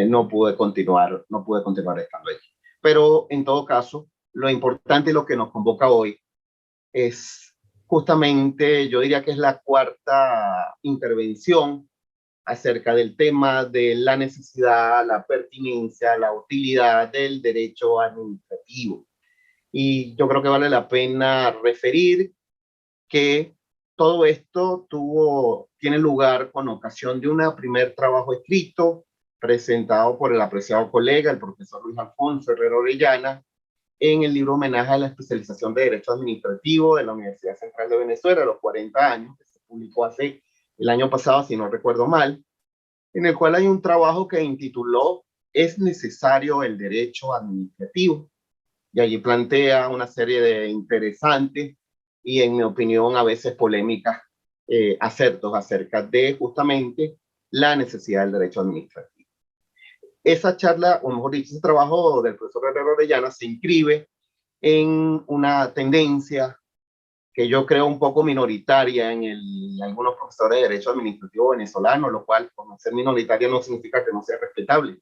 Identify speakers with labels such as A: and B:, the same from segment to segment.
A: no pude continuar estando allí. Pero en todo caso, lo importante y lo que nos convoca hoy es justamente, yo diría que es la cuarta intervención acerca del tema de la necesidad, la pertinencia, la utilidad del derecho administrativo. Y yo creo que vale la pena referir que todo esto tiene lugar con ocasión de un primer trabajo escrito presentado por el apreciado colega, el profesor Luis Alfonso Herrera Orellana, en el libro Homenaje a la especialización de Derecho Administrativo de la Universidad Central de Venezuela, a los 40 años, que se publicó hace el año pasado, si no recuerdo mal, en el cual hay un trabajo que intituló ¿Es necesario el derecho administrativo? Y allí plantea una serie de interesantes y, en mi opinión, a veces polémicas acertos acerca de justamente la necesidad del derecho administrativo. Esa charla, o mejor dicho, ese trabajo del profesor Herrera Orellana se inscribe en una tendencia que yo creo un poco minoritaria en algunos profesores de derecho administrativo venezolanos, lo cual, por no ser minoritaria, no significa que no sea respetable.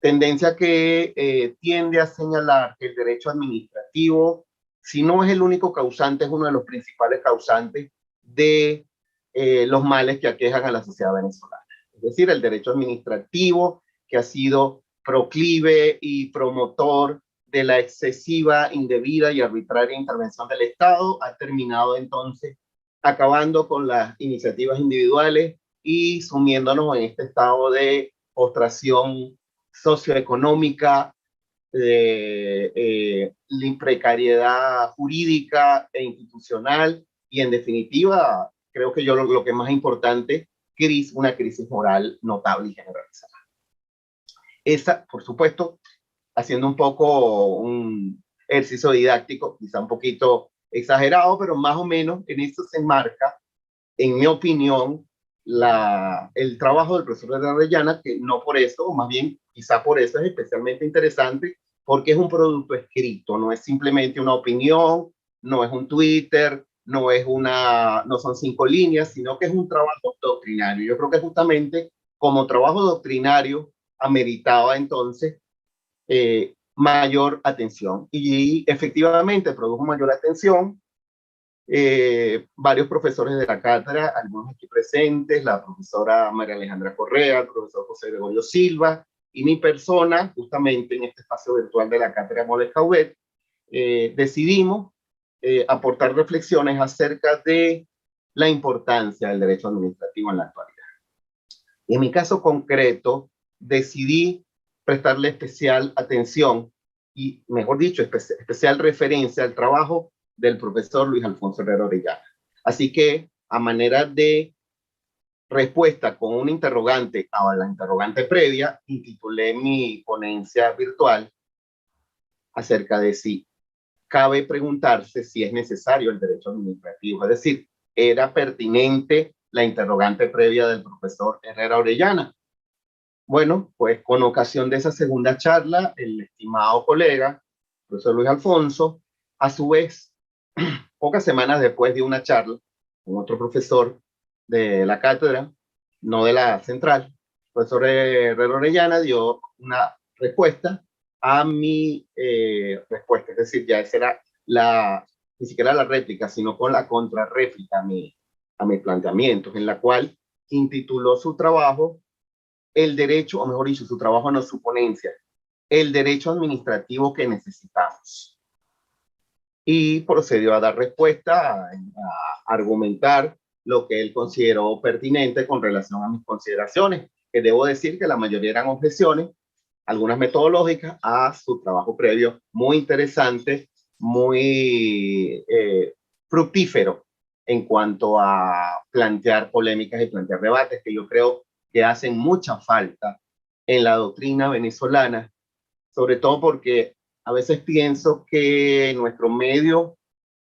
A: Tendencia que tiende a señalar que el derecho administrativo, si no es el único causante, es uno de los principales causantes de los males que aquejan a la sociedad venezolana. Es decir, el derecho administrativo, que ha sido proclive y promotor de la excesiva, indebida y arbitraria intervención del Estado, ha terminado entonces acabando con las iniciativas individuales y sumiéndonos en este estado de postración socioeconómica, precariedad jurídica e institucional, y en definitiva, creo que yo lo que más importante, una crisis moral notable y generalizada. Esa, por supuesto, haciendo un poco un ejercicio didáctico, quizá un poquito exagerado, pero más o menos en eso se enmarca, en mi opinión, el trabajo del profesor de Orellana, que no por eso, o más bien quizá por eso es especialmente interesante, porque es un producto escrito, no es simplemente una opinión, no es un Twitter, no son 5 líneas, sino que es un trabajo doctrinario. Yo creo que justamente como trabajo doctrinario ameritaba entonces mayor atención, y efectivamente produjo mayor atención. Varios profesores de la cátedra, algunos aquí presentes, la profesora María Alejandra Correa, el profesor José Gregorio Silva y mi persona, justamente en este espacio virtual de la cátedra Moles Cauvet, decidimos aportar reflexiones acerca de la importancia del derecho administrativo en la actualidad. Y en mi caso concreto, decidí prestarle especial atención y, mejor dicho, especial referencia al trabajo del profesor Luis Alfonso Herrera Orellana. Así que, a manera de respuesta con un interrogante a la interrogante previa, intitulé mi ponencia virtual acerca de si cabe preguntarse si es necesario el derecho administrativo. Es decir, ¿era pertinente la interrogante previa del profesor Herrera Orellana? Bueno, pues con ocasión de esa segunda charla, el estimado colega, profesor Luis Alfonso, a su vez, pocas semanas después de una charla con otro profesor de la cátedra, no de la central, el profesor Herrera Orellana dio una respuesta a mi respuesta, es decir, ya esa era ni siquiera la réplica, sino con la contrarréplica a mis planteamientos, en la cual intituló su trabajo el derecho, o mejor dicho, su trabajo no, su ponencia, el derecho administrativo que necesitamos. Y procedió a dar respuesta, a argumentar lo que él consideró pertinente con relación a mis consideraciones, que debo decir que la mayoría eran objeciones, algunas metodológicas, a su trabajo previo, muy interesante, muy fructífero en cuanto a plantear polémicas y plantear debates que yo creo que hacen mucha falta en la doctrina venezolana, sobre todo porque a veces pienso que en nuestro medio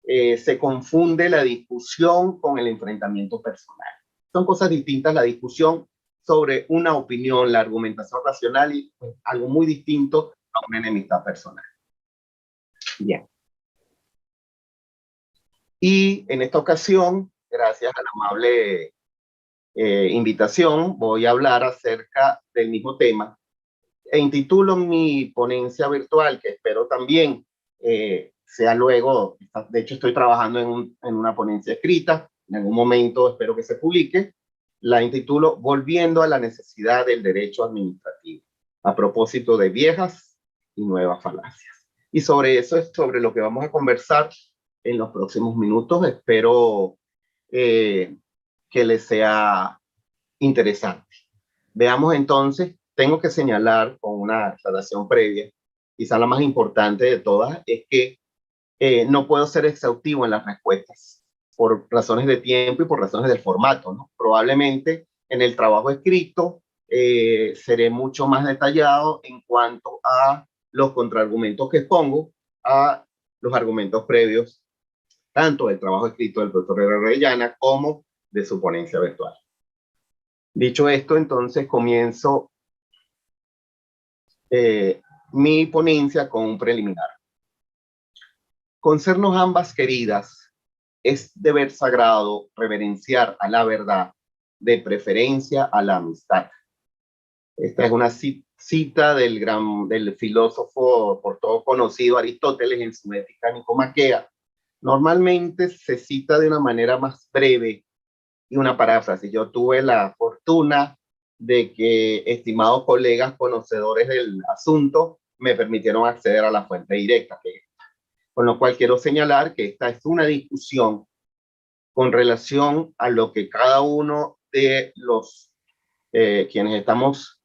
A: se confunde la discusión con el enfrentamiento personal. Son cosas distintas la discusión sobre una opinión, la argumentación racional, y pues, algo muy distinto a una enemistad personal. Bien. Y en esta ocasión, gracias al amable invitación, voy a hablar acerca del mismo tema e intitulo mi ponencia virtual, que espero también sea luego, de hecho estoy trabajando en una ponencia escrita, en algún momento espero que se publique, la intitulo Volviendo a la necesidad del derecho administrativo, a propósito de viejas y nuevas falacias. Y sobre eso es sobre lo que vamos a conversar en los próximos minutos. Espero que les sea interesante. Veamos entonces, tengo que señalar con una aclaración previa, quizá la más importante de todas, es que no puedo ser exhaustivo en las respuestas por razones de tiempo y por razones del formato, ¿no? Probablemente en el trabajo escrito seré mucho más detallado en cuanto a los contraargumentos que expongo a los argumentos previos, tanto del trabajo escrito del profesor Orellana como de su ponencia virtual. Dicho esto, entonces comienzo mi ponencia con un preliminar. Con sernos ambas queridas, es deber sagrado reverenciar a la verdad, de preferencia a la amistad. Esta es una cita del filósofo por todo conocido Aristóteles en su Ética Nicomaquea. Normalmente se cita de una manera más breve y una paráfrasis. Yo tuve la fortuna de que estimados colegas conocedores del asunto me permitieron acceder a la fuente directa, con lo cual quiero señalar que esta es una discusión con relación a lo que cada uno de los quienes estamos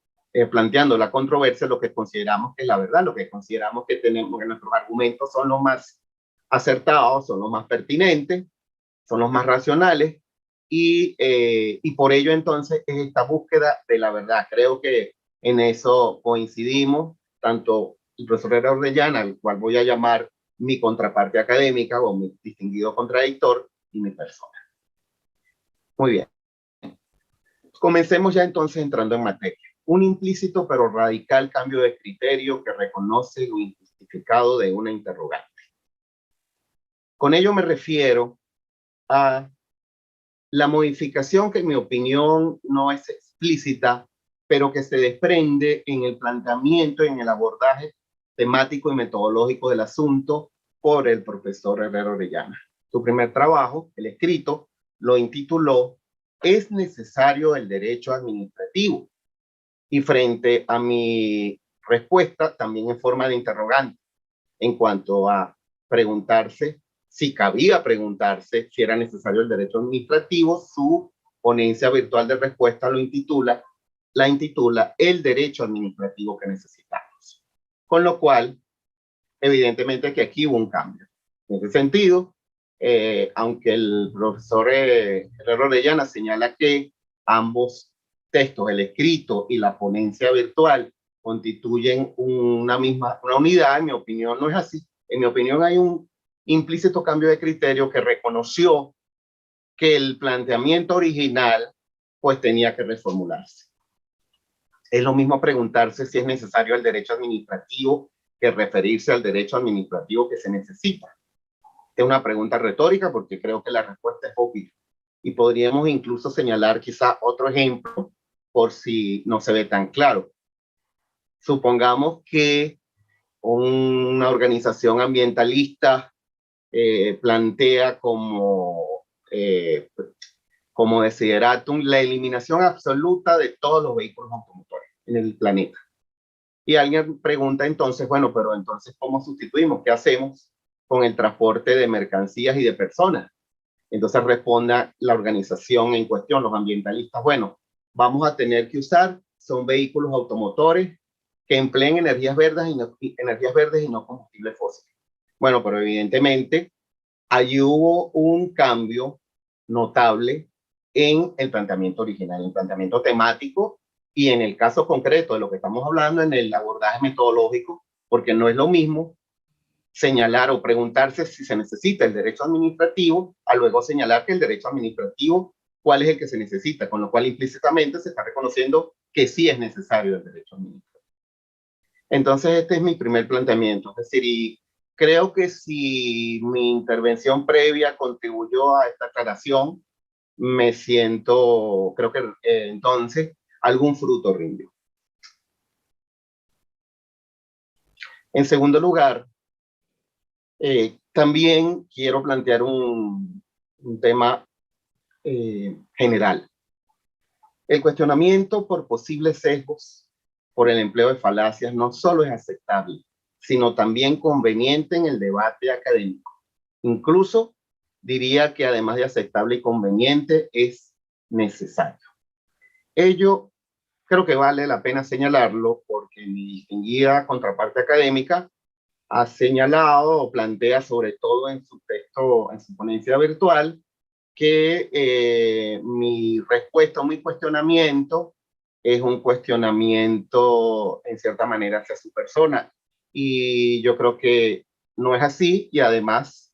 A: planteando la controversia, lo que consideramos que es la verdad, lo que consideramos que tenemos, que nuestros argumentos son los más acertados, son los más pertinentes, son los más racionales, y por ello entonces es esta búsqueda de la verdad. Creo que en eso coincidimos, tanto el profesor Orellana, al cual voy a llamar mi contraparte académica o mi distinguido contradictor, y mi persona. Muy bien. Comencemos ya entonces entrando en materia. Un implícito pero radical cambio de criterio que reconoce lo injustificado de una interrogante. Con ello me refiero a la modificación que en mi opinión no es explícita, pero que se desprende en el planteamiento y en el abordaje temático y metodológico del asunto por el profesor Herrera Orellana. Su primer trabajo, el escrito, lo intituló ¿Es necesario el derecho administrativo? Y frente a mi respuesta, también en forma de interrogante, en cuanto a preguntarse si cabía preguntarse si era necesario el derecho administrativo, su ponencia virtual de respuesta la intitula El derecho administrativo que necesitamos. Con lo cual, evidentemente que aquí hubo un cambio. En ese sentido, aunque el profesor Herrera Orellana señala que ambos textos, el escrito y la ponencia virtual, constituyen una unidad, en mi opinión no es así. En mi opinión hay un implícito cambio de criterio que reconoció que el planteamiento original pues tenía que reformularse. Es lo mismo preguntarse si es necesario el derecho administrativo que referirse al derecho administrativo que se necesita. Es una pregunta retórica porque creo que la respuesta es obvia. Y podríamos incluso señalar quizá otro ejemplo por si no se ve tan claro. Supongamos que una organización ambientalista plantea como desideratum la eliminación absoluta de todos los vehículos automotores en el planeta. Y alguien pregunta entonces, bueno, pero entonces, ¿cómo sustituimos? ¿Qué hacemos con el transporte de mercancías y de personas? Entonces responda la organización en cuestión, los ambientalistas, bueno, vamos a tener que usar, son vehículos automotores que empleen energías verdes y no combustibles fósiles. Bueno, pero evidentemente allí hubo un cambio notable en el planteamiento original, en el planteamiento temático y en el caso concreto de lo que estamos hablando en el abordaje metodológico, porque no es lo mismo señalar o preguntarse si se necesita el derecho administrativo, a luego señalar que el derecho administrativo, cuál es el que se necesita, con lo cual implícitamente se está reconociendo que sí es necesario el derecho administrativo. Entonces, este es mi primer planteamiento, es decir, y creo que si mi intervención previa contribuyó a esta aclaración, me siento, creo que entonces algún fruto rindió. En segundo lugar, también quiero plantear un tema general. El cuestionamiento por posibles sesgos por el empleo de falacias no solo es aceptable, sino también conveniente en el debate académico. Incluso diría que además de aceptable y conveniente, es necesario. Ello creo que vale la pena señalarlo porque mi distinguida contraparte académica ha señalado o plantea sobre todo en su texto, en su ponencia virtual, que mi respuesta o mi cuestionamiento es un cuestionamiento en cierta manera hacia su persona. Y yo creo que no es así, y además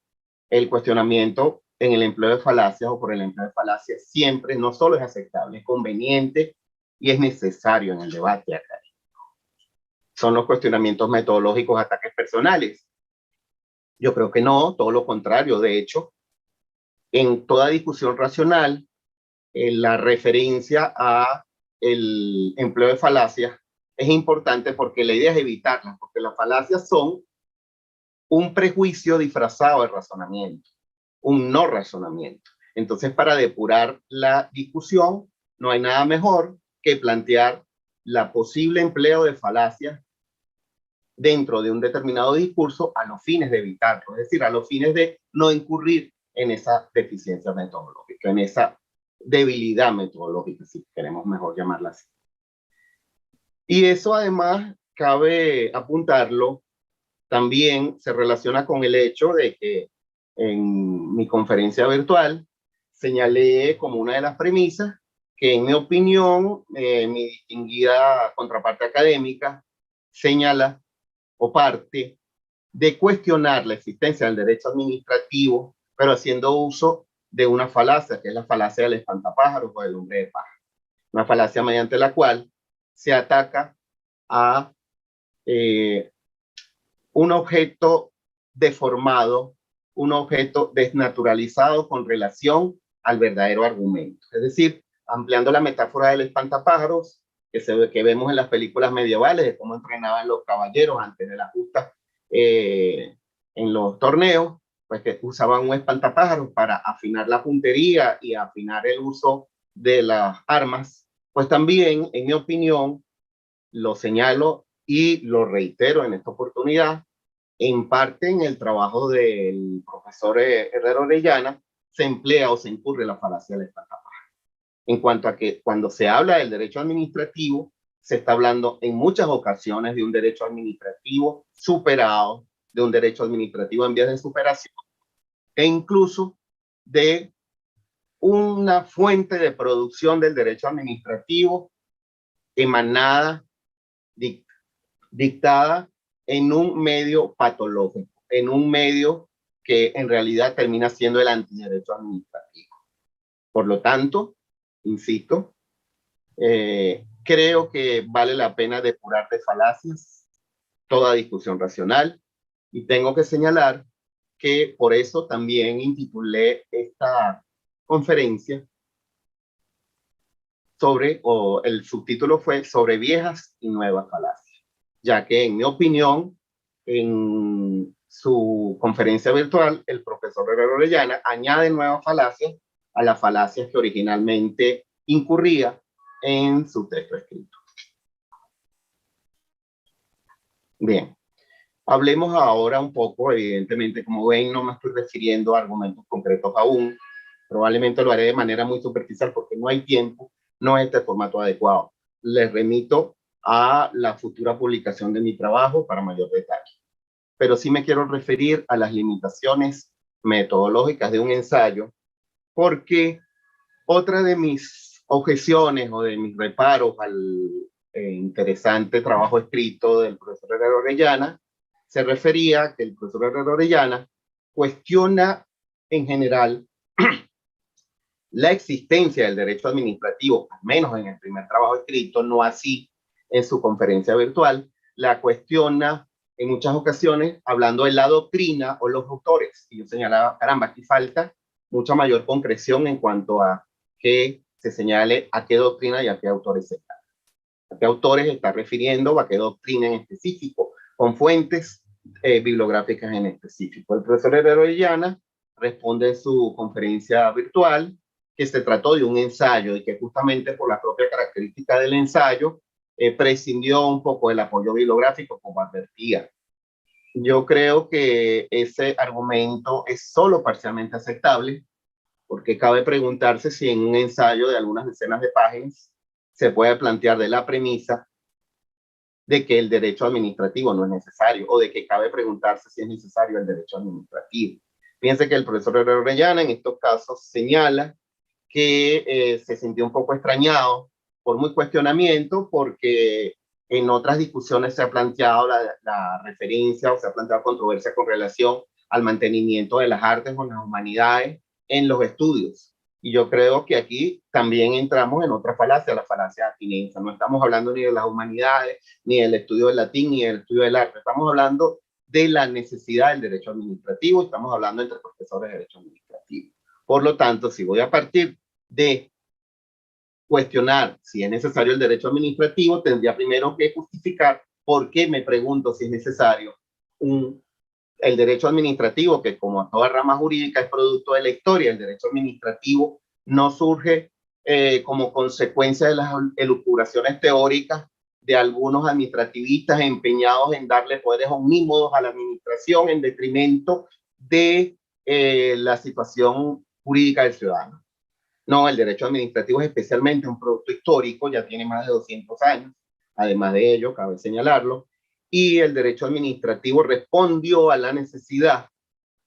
A: el cuestionamiento en el empleo de falacias o por el empleo de falacias siempre no solo es aceptable, es conveniente y es necesario en el debate acá. Son los cuestionamientos metodológicos, ataques personales. Yo creo que no, todo lo contrario. De hecho, en toda discusión racional, la referencia a el empleo de falacias es importante porque la idea es evitarlas, porque las falacias son un prejuicio disfrazado de razonamiento, un no razonamiento. Entonces, para depurar la discusión, no hay nada mejor que plantear la posible empleo de falacias dentro de un determinado discurso a los fines de evitarlo, es decir, a los fines de no incurrir en esa deficiencia metodológica, en esa debilidad metodológica, si queremos mejor llamarla así. Y eso además cabe apuntarlo, también se relaciona con el hecho de que en mi conferencia virtual señalé como una de las premisas que en mi opinión, mi distinguida contraparte académica señala o parte de cuestionar la existencia del derecho administrativo, pero haciendo uso de una falacia, que es la falacia del espantapájaros o del hombre de paja. Una falacia mediante la cual se ataca a un objeto deformado, un objeto desnaturalizado con relación al verdadero argumento. Es decir, ampliando la metáfora del espantapájaros, que vemos en las películas medievales de cómo entrenaban los caballeros antes de la justa en los torneos, pues que usaban un espantapájaros para afinar la puntería y afinar el uso de las armas. Pues también, en mi opinión, lo señalo y lo reitero en esta oportunidad, en parte en el trabajo del profesor Herrero Orellana, se emplea o se incurre la falacia del espantapájaros. En cuanto a que cuando se habla del derecho administrativo, se está hablando en muchas ocasiones de un derecho administrativo superado, de un derecho administrativo en vías de superación, e incluso de una fuente de producción del derecho administrativo emanada, dictada en un medio patológico, en un medio que en realidad termina siendo el antiderecho administrativo. Por lo tanto, insisto, creo que vale la pena depurar de falacias toda discusión racional y tengo que señalar que por eso también intitulé esta conferencia sobre, o el subtítulo fue sobre viejas y nuevas falacias, ya que en mi opinión, en su conferencia virtual, el profesor Herrero Orellana añade nuevas falacias a las falacias que originalmente incurría en su texto escrito. Bien, hablemos ahora un poco, evidentemente, como ven, no me estoy refiriendo a argumentos concretos aún, probablemente lo haré de manera muy superficial porque no hay tiempo, no es este formato adecuado. Les remito a la futura publicación de mi trabajo para mayor detalle. Pero sí me quiero referir a las limitaciones metodológicas de un ensayo, porque otra de mis objeciones o de mis reparos al interesante trabajo escrito del profesor Herrero Orellana se refería a que el profesor Herrero Orellana cuestiona en general la existencia del derecho administrativo, al menos en el primer trabajo escrito, no así en su conferencia virtual, la cuestiona en muchas ocasiones hablando de la doctrina o los autores. Y yo señalaba, caramba, aquí falta mucha mayor concreción en cuanto a que se señale a qué doctrina y a qué autores se señala. ¿A qué autores está refiriendo o a qué doctrina en específico? Con fuentes bibliográficas en específico. El profesor Herrera Orellana responde en su conferencia virtual que se trató de un ensayo y que justamente por la propia característica del ensayo prescindió un poco del apoyo bibliográfico como advertía. Yo creo que ese argumento es solo parcialmente aceptable, porque cabe preguntarse si en un ensayo de algunas decenas de páginas se puede plantear de la premisa de que el derecho administrativo no es necesario, o de que cabe preguntarse si es necesario el derecho administrativo. Fíjense que el profesor Herrera Orellana en estos casos señala que se sintió un poco extrañado por muy cuestionamiento, porque en otras discusiones se ha planteado la referencia o se ha planteado controversia con relación al mantenimiento de las artes o las humanidades en los estudios. Y yo creo que aquí también entramos en otra falacia, la falacia de abstinencia. No estamos hablando ni de las humanidades, ni del estudio del latín, ni del estudio del arte. Estamos hablando de la necesidad del derecho administrativo. Estamos hablando entre profesores de derecho administrativo. Por lo tanto, si voy a partir de cuestionar si es necesario el derecho administrativo, tendría primero que justificar por qué me pregunto si es necesario el derecho administrativo, que como toda rama jurídica es producto de la historia. El derecho administrativo no surge como consecuencia de las elucubraciones teóricas de algunos administrativistas empeñados en darle poderes omnímodos a la administración en detrimento de la situación jurídica del ciudadano. No, el derecho administrativo es especialmente un producto histórico, ya tiene más de 200 años. Además de ello, cabe señalarlo, y el derecho administrativo respondió a la necesidad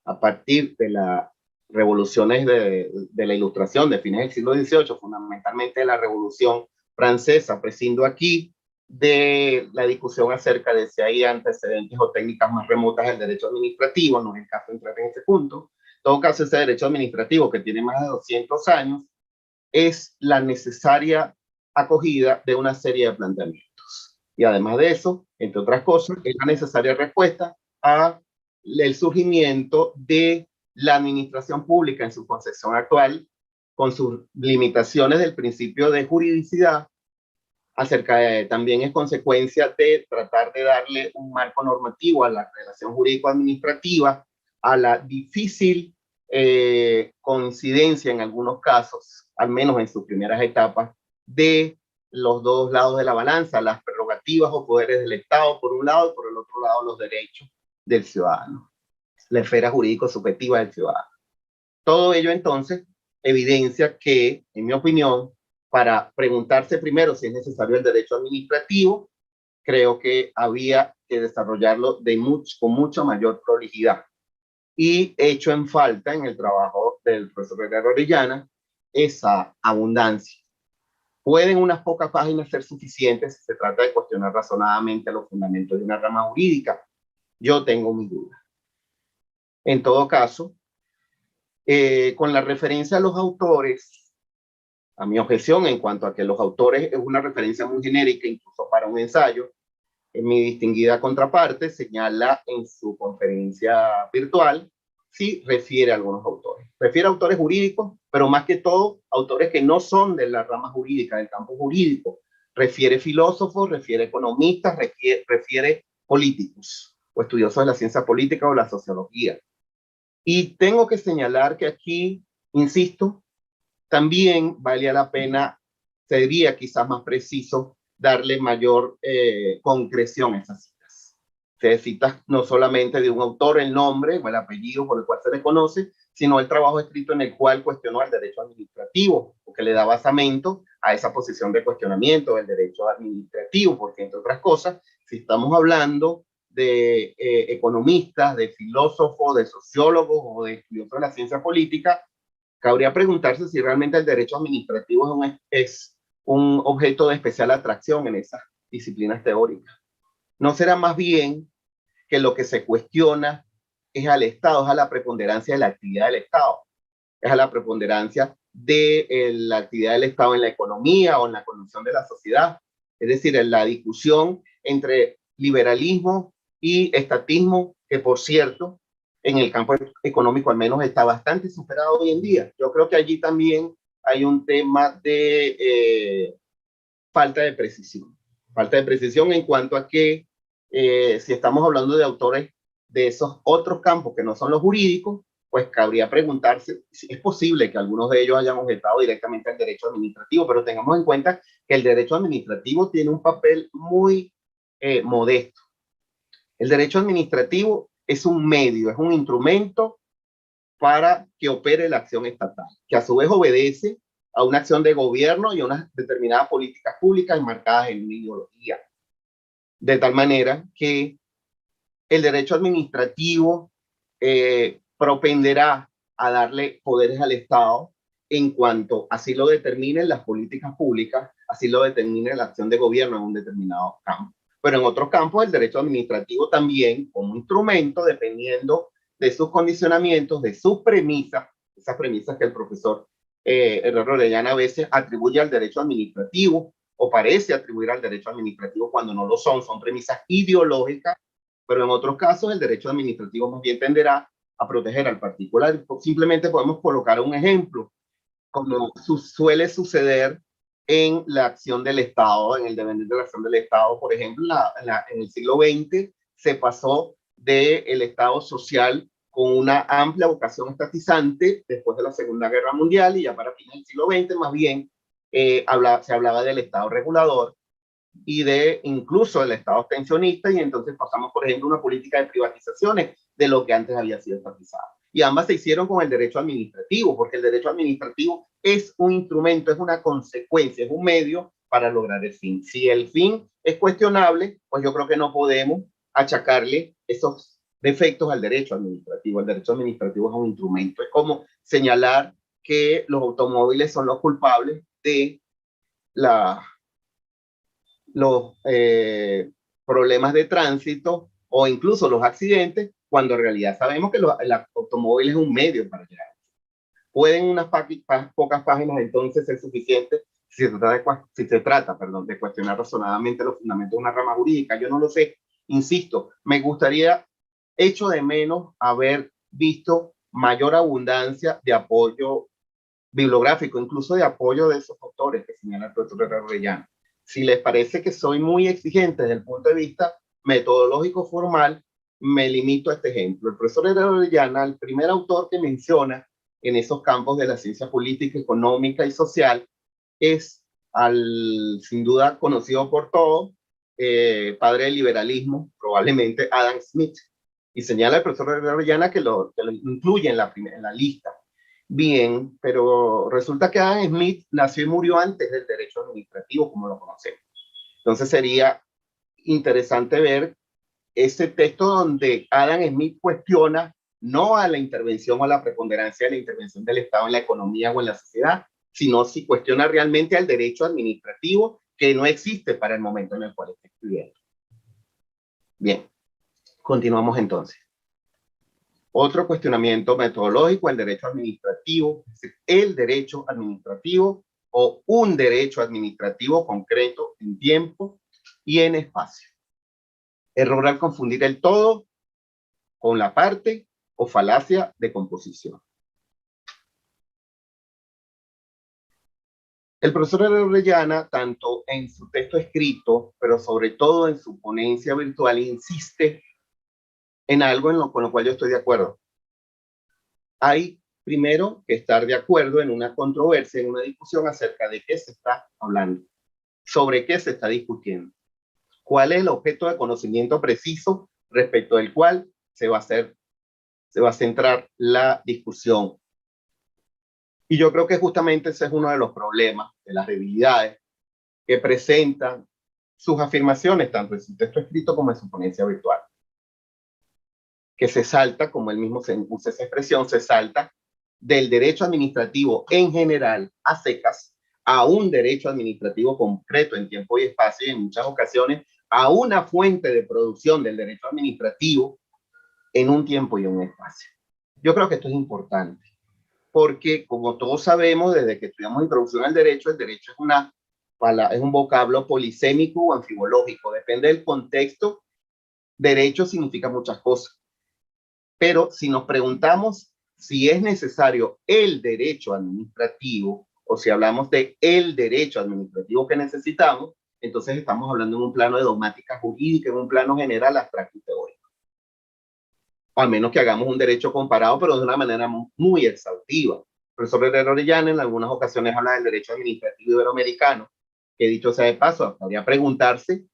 A: a partir de las revoluciones de la Ilustración de fines del siglo XVIII, fundamentalmente de la Revolución Francesa. Prescindo aquí de la discusión acerca de si hay antecedentes o técnicas más remotas del derecho administrativo, no es el caso de entrar en ese punto. En todo caso, ese derecho administrativo, que tiene más de 200 años, es la necesaria acogida de una serie de planteamientos. Y además de eso, entre otras cosas, es la necesaria respuesta a el surgimiento de la administración pública en su concepción actual, con sus limitaciones del principio de juridicidad, también es consecuencia de tratar de darle un marco normativo a la relación jurídico-administrativa, a la difícil coincidencia en algunos casos, al menos en sus primeras etapas, de los dos lados de la balanza, las prerrogativas o poderes del Estado por un lado y por el otro lado los derechos del ciudadano, la esfera jurídico-subjetiva del ciudadano. Todo ello entonces evidencia que, en mi opinión, para preguntarse primero si es necesario el derecho administrativo, creo que había que desarrollarlo con mucha mayor prolijidad. Y hecho en falta en el trabajo del profesor Herrera Orellana esa abundancia. ¿Pueden unas pocas páginas ser suficientes si se trata de cuestionar razonadamente los fundamentos de una rama jurídica? Yo tengo mi duda. En todo caso, con la referencia a los autores, a mi objeción en cuanto a que los autores es una referencia muy genérica, incluso para un ensayo, mi distinguida contraparte señala en su conferencia virtual sí refiere a algunos autores. Refiere a autores jurídicos, pero más que todo autores que no son de la rama jurídica, del campo jurídico. Refiere filósofos, refiere economistas, refiere políticos o estudiosos de la ciencia política o la sociología. Y tengo que señalar que aquí, insisto, también valía la pena, sería quizás más preciso, darle mayor concreción a esas citas. Se citas no solamente de un autor, el nombre o el apellido por el cual se le conoce, sino el trabajo escrito en el cual cuestionó el derecho administrativo, o que le da basamento a esa posición de cuestionamiento del derecho administrativo, porque entre otras cosas, si estamos hablando de economistas, de filósofos, de sociólogos o de estudiosos de la ciencia política, cabría preguntarse si realmente el derecho administrativo es un objeto de especial atracción en esas disciplinas teóricas. ¿No será más bien que lo que se cuestiona es al Estado, es a la preponderancia de la actividad del Estado, es a la preponderancia de la actividad del Estado en la economía o en la conducción de la sociedad? Es decir, en la discusión entre liberalismo y estatismo, que por cierto, en el campo económico al menos está bastante superado hoy en día. Yo creo que allí también hay un tema de falta de precisión. Falta de precisión en cuanto a que si estamos hablando de autores de esos otros campos que no son los jurídicos, pues cabría preguntarse si es posible que algunos de ellos hayan objetado directamente al derecho administrativo, pero tengamos en cuenta que el derecho administrativo tiene un papel muy modesto. El derecho administrativo es un medio, es un instrumento para que opere la acción estatal, que a su vez obedece a una acción de gobierno y a unas determinadas políticas públicas enmarcadas en una ideología. De tal manera que el derecho administrativo propenderá a darle poderes al Estado en cuanto así lo determinen las políticas públicas, así lo determine la acción de gobierno en un determinado campo. Pero en otros campos el derecho administrativo también como instrumento, dependiendo de sus condicionamientos, de sus premisas, esas premisas que el profesor Herrero Orellana a veces atribuye al derecho administrativo o parece atribuir al derecho administrativo cuando no lo son, son premisas ideológicas, pero en otros casos el derecho administrativo más bien tenderá a proteger al particular. Simplemente podemos colocar un ejemplo, como suele suceder en la acción del Estado, en el devenir de la acción del Estado. Por ejemplo, en el siglo XX se pasó del Estado social con una amplia vocación estatizante después de la Segunda Guerra Mundial, y ya para fines del siglo XX más bien se hablaba del Estado regulador y de incluso el Estado extensionista, y entonces pasamos, por ejemplo, a una política de privatizaciones de lo que antes había sido estatizado. Y ambas se hicieron con el derecho administrativo, porque el derecho administrativo es un instrumento, es una consecuencia, es un medio para lograr el fin. Si el fin es cuestionable, pues yo creo que no podemos achacarle esos defectos al derecho administrativo. El derecho administrativo es un instrumento, es como señalar que los automóviles son los culpables de los problemas de tránsito o incluso los accidentes, cuando en realidad sabemos que el automóvil es un medio para llegar. ¿Pueden unas pocas páginas entonces ser suficientes si se trata de cuestionar razonadamente los fundamentos de una rama jurídica? Yo no lo sé. Insisto, me gustaría, echo de menos haber visto mayor abundancia de apoyo bibliográfico, incluso de apoyo de esos autores que señala el profesor Herrero Orellana. Si les parece que soy muy exigente desde el punto de vista metodológico formal, me limito a este ejemplo. El profesor Herrero Orellana, el primer autor que menciona en esos campos de la ciencia política, económica y social, es sin duda conocido por todos, padre del liberalismo, probablemente Adam Smith, y señala el profesor Herrero Orellana que lo incluye en la lista. Bien, pero resulta que Adam Smith nació y murió antes del derecho administrativo como lo conocemos. Entonces sería interesante ver ese texto donde Adam Smith cuestiona no a la intervención o a la preponderancia de la intervención del Estado en la economía o en la sociedad, sino si cuestiona realmente al derecho administrativo que no existe para el momento en el cual está escribiendo. Bien, continuamos entonces. Otro cuestionamiento metodológico, el derecho administrativo, es decir, el derecho administrativo o un derecho administrativo concreto en tiempo y en espacio. Error al confundir el todo con la parte o falacia de composición. El profesor Orellana, tanto en su texto escrito, pero sobre todo en su ponencia virtual, insiste en algo con lo cual yo estoy de acuerdo. Hay primero que estar de acuerdo en una controversia, en una discusión acerca de qué se está hablando, sobre qué se está discutiendo, cuál es el objeto de conocimiento preciso respecto del cual se va a centrar la discusión. Y yo creo que justamente ese es uno de los problemas, de las debilidades que presentan sus afirmaciones, tanto en su texto escrito como en su ponencia virtual. Que se salta, como él mismo usa esa expresión, se salta del derecho administrativo en general a secas a un derecho administrativo concreto en tiempo y espacio, y en muchas ocasiones a una fuente de producción del derecho administrativo en un tiempo y un espacio. Yo creo que esto es importante, porque como todos sabemos, desde que estudiamos introducción al derecho, el derecho es un vocablo polisémico o anfibológico, depende del contexto. Derecho significa muchas cosas. Pero si nos preguntamos si es necesario el derecho administrativo o si hablamos de el derecho administrativo que necesitamos, entonces estamos hablando en un plano de dogmática jurídica, en un plano general, abstracto y teórico. O al menos que hagamos un derecho comparado, pero de una manera muy exhaustiva. El profesor Herrera Orellana en algunas ocasiones habla del derecho administrativo iberoamericano, que dicho sea de paso, habría preguntarse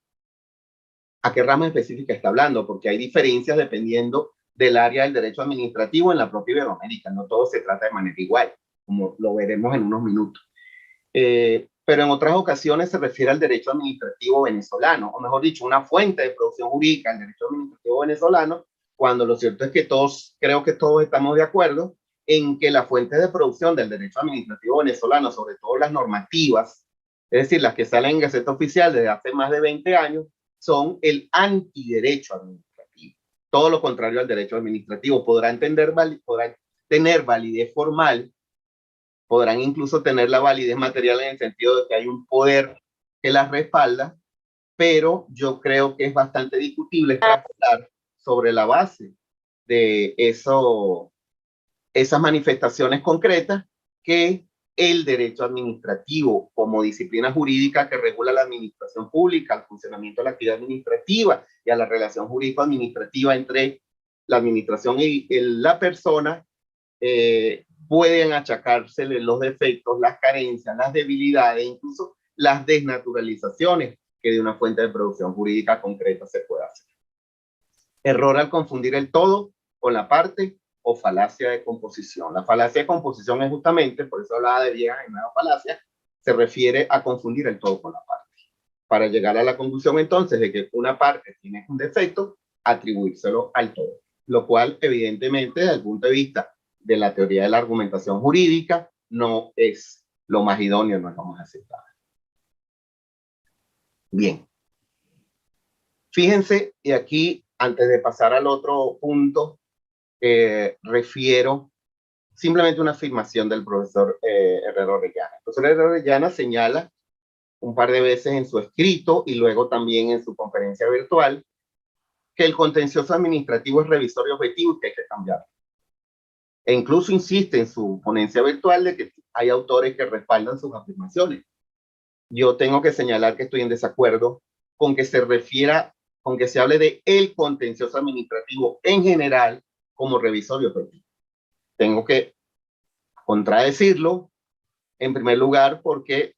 A: a qué rama específica está hablando, porque hay diferencias dependiendo del área del derecho administrativo en la propia Iberoamérica. No todo se trata de manera igual, como lo veremos en unos minutos. Pero en otras ocasiones se refiere al derecho administrativo venezolano, o mejor dicho, una fuente de producción jurídica, el derecho administrativo venezolano, cuando lo cierto es que creo que todos estamos de acuerdo en que las fuentes de producción del derecho administrativo venezolano, sobre todo las normativas, es decir, las que salen en Gaceta Oficial desde hace más de 20 años, son el antiderecho administrativo. Todo lo contrario al derecho administrativo. Podrán tener validez formal, podrán incluso tener la validez material en el sentido de que hay un poder que las respalda, pero yo creo que es bastante discutible extrapolar sobre la base de esas manifestaciones concretas que el derecho administrativo como disciplina jurídica que regula la administración pública, el funcionamiento de la actividad administrativa y a la relación jurídico-administrativa entre la administración y la persona, pueden achacársele los defectos, las carencias, las debilidades, incluso las desnaturalizaciones que de una fuente de producción jurídica concreta se puede hacer. Error al confundir el todo con la parte o falacia de composición. La falacia de composición es justamente, por eso hablaba de viejas y nuevas falacias, se refiere a confundir el todo con la parte. Para llegar a la conclusión entonces de que una parte tiene un defecto, atribuírselo al todo. Lo cual, evidentemente, desde el punto de vista de la teoría de la argumentación jurídica, no es lo más idóneo, no es lo más aceptable. Bien. Fíjense, y aquí, antes de pasar al otro punto, refiero simplemente una afirmación del profesor Herrera Orellana. El profesor Herrera Orellana señala un par de veces en su escrito y luego también en su conferencia virtual que el contencioso administrativo es revisor y objetivo y que hay que cambiarlo. E incluso insiste en su ponencia virtual de que hay autores que respaldan sus afirmaciones. Yo tengo que señalar que estoy en desacuerdo con que se refiera, con que se hable de el contencioso administrativo en general como revisor y objetivo. Tengo que contradecirlo, en primer lugar, porque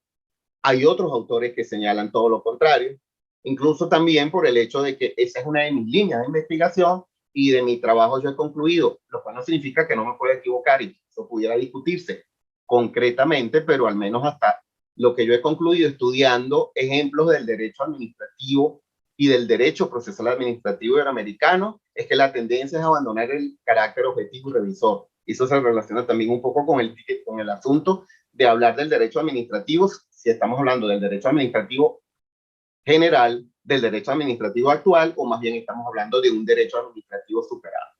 A: hay otros autores que señalan todo lo contrario, incluso también por el hecho de que esa es una de mis líneas de investigación y de mi trabajo yo he concluido, lo cual no significa que no me pueda equivocar y eso pudiera discutirse concretamente, pero al menos hasta lo que yo he concluido estudiando ejemplos del derecho administrativo y del derecho procesal administrativo iberoamericano, es que la tendencia es abandonar el carácter objetivo y revisor. Y eso se relaciona también un poco con el asunto de hablar del derecho administrativo, si estamos hablando del derecho administrativo general, del derecho administrativo actual, o más bien estamos hablando de un derecho administrativo superado.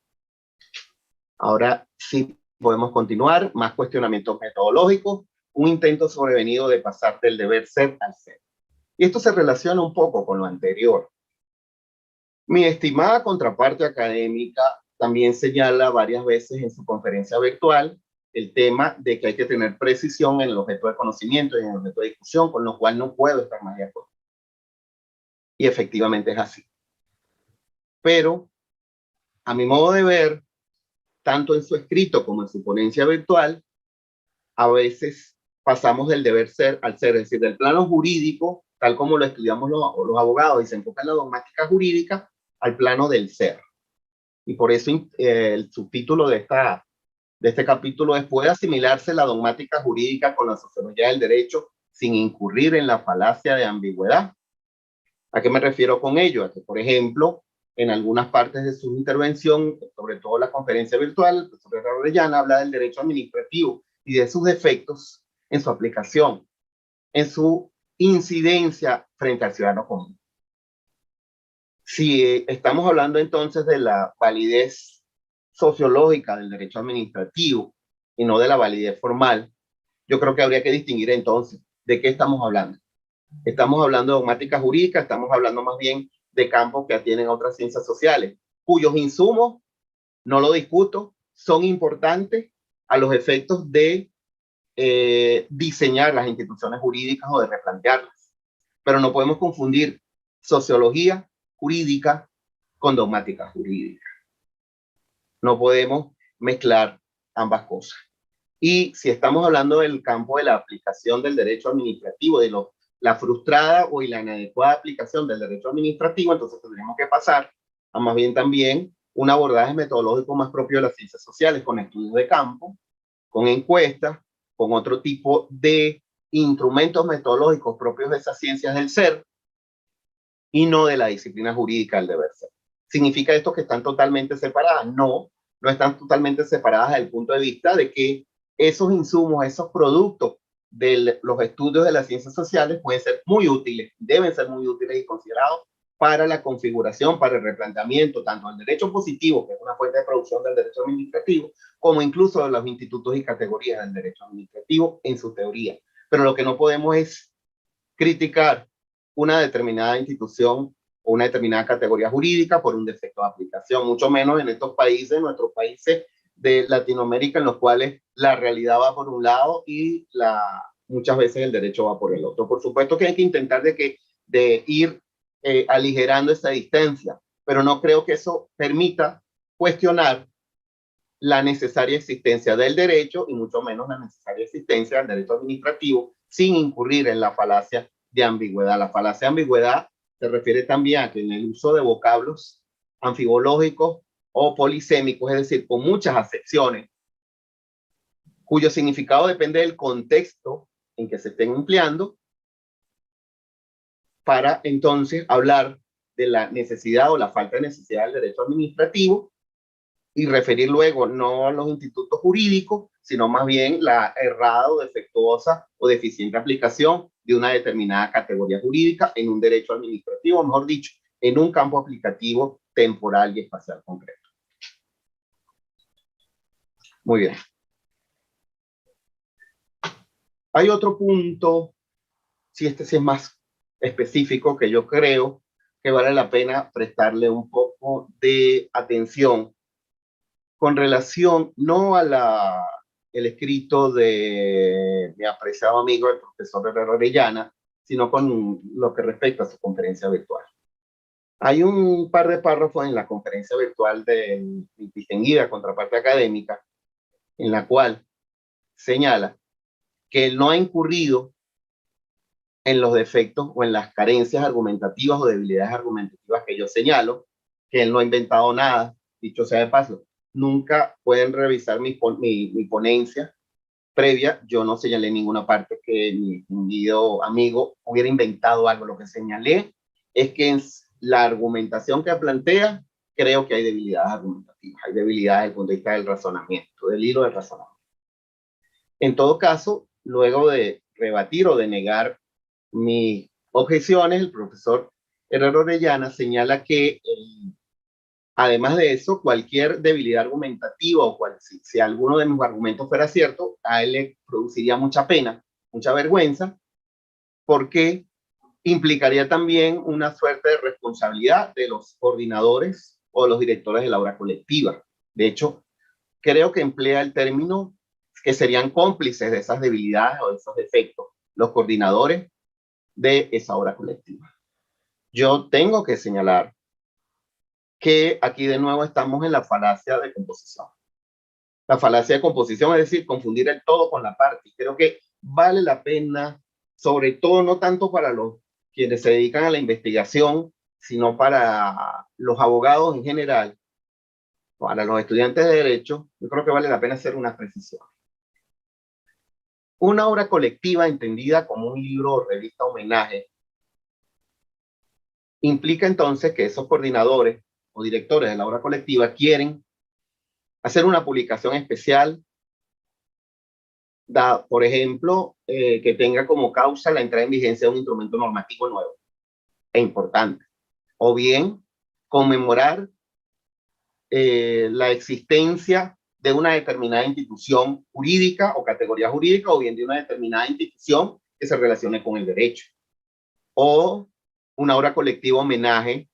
A: Ahora sí podemos continuar, más cuestionamientos metodológicos, un intento sobrevenido de pasar del deber ser al ser. Y esto se relaciona un poco con lo anterior. Mi estimada contraparte académica también señala varias veces en su conferencia virtual el tema de que hay que tener precisión en el objeto de conocimiento y en el objeto de discusión, con lo cual no puedo estar más de acuerdo. Y efectivamente es así. Pero, a mi modo de ver, tanto en su escrito como en su ponencia virtual, a veces pasamos del deber ser al ser, es decir, del plano jurídico, tal como lo estudiamos los abogados y se enfoca en la dogmática jurídica, al plano del ser. Y por eso el subtítulo de este capítulo es: ¿puede asimilarse la dogmática jurídica con la sociología del derecho sin incurrir en la falacia de ambigüedad? ¿A qué me refiero con ello? A que, por ejemplo, en algunas partes de su intervención, sobre todo la conferencia virtual, el profesor Herrera Orellana habla del derecho administrativo y de sus defectos en su aplicación, en su incidencia frente al ciudadano común. Si estamos hablando entonces de la validez sociológica del derecho administrativo y no de la validez formal, yo creo que habría que distinguir entonces de qué estamos hablando. Estamos hablando de dogmática jurídica, estamos hablando más bien de campos que atienden a otras ciencias sociales, cuyos insumos, no lo discuto, son importantes a los efectos de diseñar las instituciones jurídicas o de replantearlas. Pero no podemos confundir sociología jurídica con dogmática jurídica. No podemos mezclar ambas cosas. Y si estamos hablando del campo de la aplicación del derecho administrativo, de la frustrada o la inadecuada aplicación del derecho administrativo, entonces tendremos que pasar a más bien también un abordaje metodológico más propio de las ciencias sociales, con estudios de campo, con encuestas, con otro tipo de instrumentos metodológicos propios de esas ciencias del ser y no de la disciplina jurídica del deber ser. ¿Significa esto que están totalmente separadas? No, no están totalmente separadas desde el punto de vista de que esos insumos, esos productos de los estudios de las ciencias sociales pueden ser muy útiles, deben ser muy útiles y considerados para la configuración, para el replanteamiento, tanto del derecho positivo, que es una fuente de producción del derecho administrativo, como incluso de los institutos y categorías del derecho administrativo en su teoría. Pero lo que no podemos es criticar una determinada institución o una determinada categoría jurídica por un defecto de aplicación, mucho menos en estos países, nuestros países de Latinoamérica, en los cuales la realidad va por un lado y muchas veces el derecho va por el otro. Por supuesto que hay que intentar de ir aligerando esa distancia, pero no creo que eso permita cuestionar la necesaria existencia del derecho y mucho menos la necesaria existencia del derecho administrativo sin incurrir en la falacia de ambigüedad. La falacia de ambigüedad se refiere también a que en el uso de vocablos anfibológicos o polisémicos, es decir, con muchas acepciones, cuyo significado depende del contexto en que se estén empleando, para entonces hablar de la necesidad o la falta de necesidad del derecho administrativo y referir luego no a los institutos jurídicos, sino más bien la errada o defectuosa o deficiente aplicación de una determinada categoría jurídica en un derecho administrativo, mejor dicho, en un campo aplicativo temporal y espacial concreto. Muy bien. Hay otro punto, si este sí es más específico, que yo creo que vale la pena prestarle un poco de atención con relación no a el escrito de mi apreciado amigo, el profesor Herrero Orellana, sino con lo que respecta a su conferencia virtual. Hay un par de párrafos en la conferencia virtual de distinguida contraparte académica, en la cual señala que él no ha incurrido en los defectos o en las carencias argumentativas o debilidades argumentativas que yo señalo, que él no ha inventado nada, dicho sea de paso. Nunca pueden revisar mi ponencia previa, yo no señalé en ninguna parte que mi distinguido amigo hubiera inventado algo. Lo que señalé es que en la argumentación que plantea, creo que hay debilidades argumentativas, hay debilidades desde el punto de vista del razonamiento, del hilo del razonamiento. En todo caso, luego de rebatir o de negar mis objeciones, el profesor Herrero Orellana señala que además de eso, cualquier debilidad argumentativa o si alguno de mis argumentos fuera cierto, a él le produciría mucha pena, mucha vergüenza, porque implicaría también una suerte de responsabilidad de los coordinadores o los directores de la obra colectiva. De hecho, creo que emplea el término que serían cómplices de esas debilidades o de esos defectos, los coordinadores de esa obra colectiva. Yo tengo que señalar que aquí de nuevo estamos en la falacia de composición. La falacia de composición es decir, confundir el todo con la parte. Y creo que vale la pena, sobre todo no tanto para los quienes se dedican a la investigación, sino para los abogados en general, para los estudiantes de Derecho, yo creo que vale la pena hacer una precisión. Una obra colectiva entendida como un libro o revista homenaje implica entonces que esos coordinadores o directores de la obra colectiva quieren hacer una publicación especial, por ejemplo, que tenga como causa la entrada en vigencia de un instrumento normativo nuevo e importante, o bien conmemorar la existencia de una determinada institución jurídica o categoría jurídica, o bien de una determinada institución que se relacione con el derecho. O una obra colectiva homenaje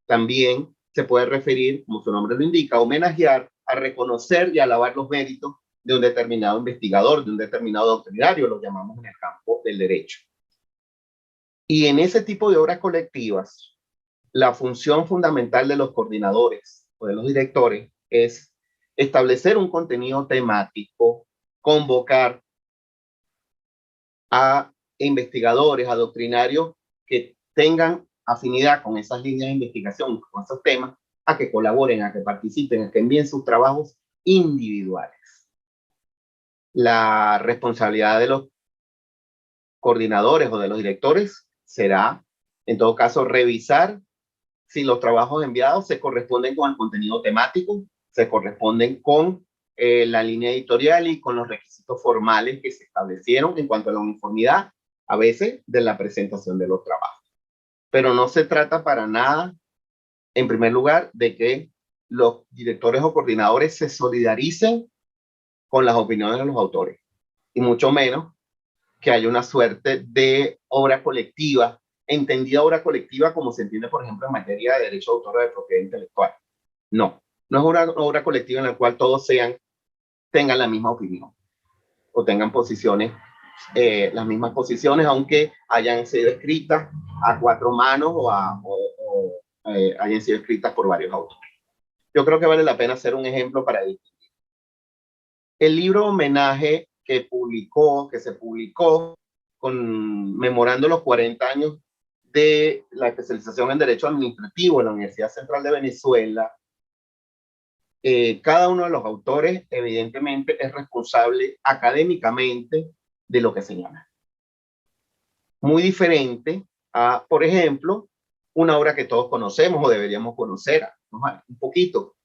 A: también se puede referir, como su nombre lo indica, a homenajear, a reconocer y alabar los méritos de un determinado investigador, de un determinado doctrinario, lo llamamos en el campo del derecho. Y en ese tipo de obras colectivas, la función fundamental de los coordinadores o de los directores es establecer un contenido temático, convocar a investigadores, a doctrinarios que tengan afinidad con esas líneas de investigación, con esos temas, a que colaboren, a que participen, a que envíen sus trabajos individuales. La responsabilidad de los coordinadores o de los directores será, en todo caso, revisar si los trabajos enviados se corresponden con el contenido temático, se corresponden con la línea editorial y con los requisitos formales que se establecieron en cuanto a la uniformidad, a veces, de la presentación de los trabajos. Pero no se trata para nada, en primer lugar, de que los directores o coordinadores se solidaricen con las opiniones de los autores, y mucho menos que haya una suerte de obra colectiva, entendida obra colectiva como se entiende, por ejemplo, en materia de derecho de autor de propiedad intelectual. No, no es una obra colectiva en la cual todos tengan la misma opinión o tengan posiciones, las mismas posiciones, aunque hayan sido escritas a cuatro manos o hayan sido escritas por varios autores. Yo creo que vale la pena hacer un ejemplo para distinguir. El libro homenaje que se publicó conmemorando los 40 años de la especialización en Derecho Administrativo en la Universidad Central de Venezuela, cada uno de los autores evidentemente es responsable académicamente de lo que señala. Muy diferente a, por ejemplo, una obra que todos conocemos o deberíamos conocer, ¿no? Un poquito.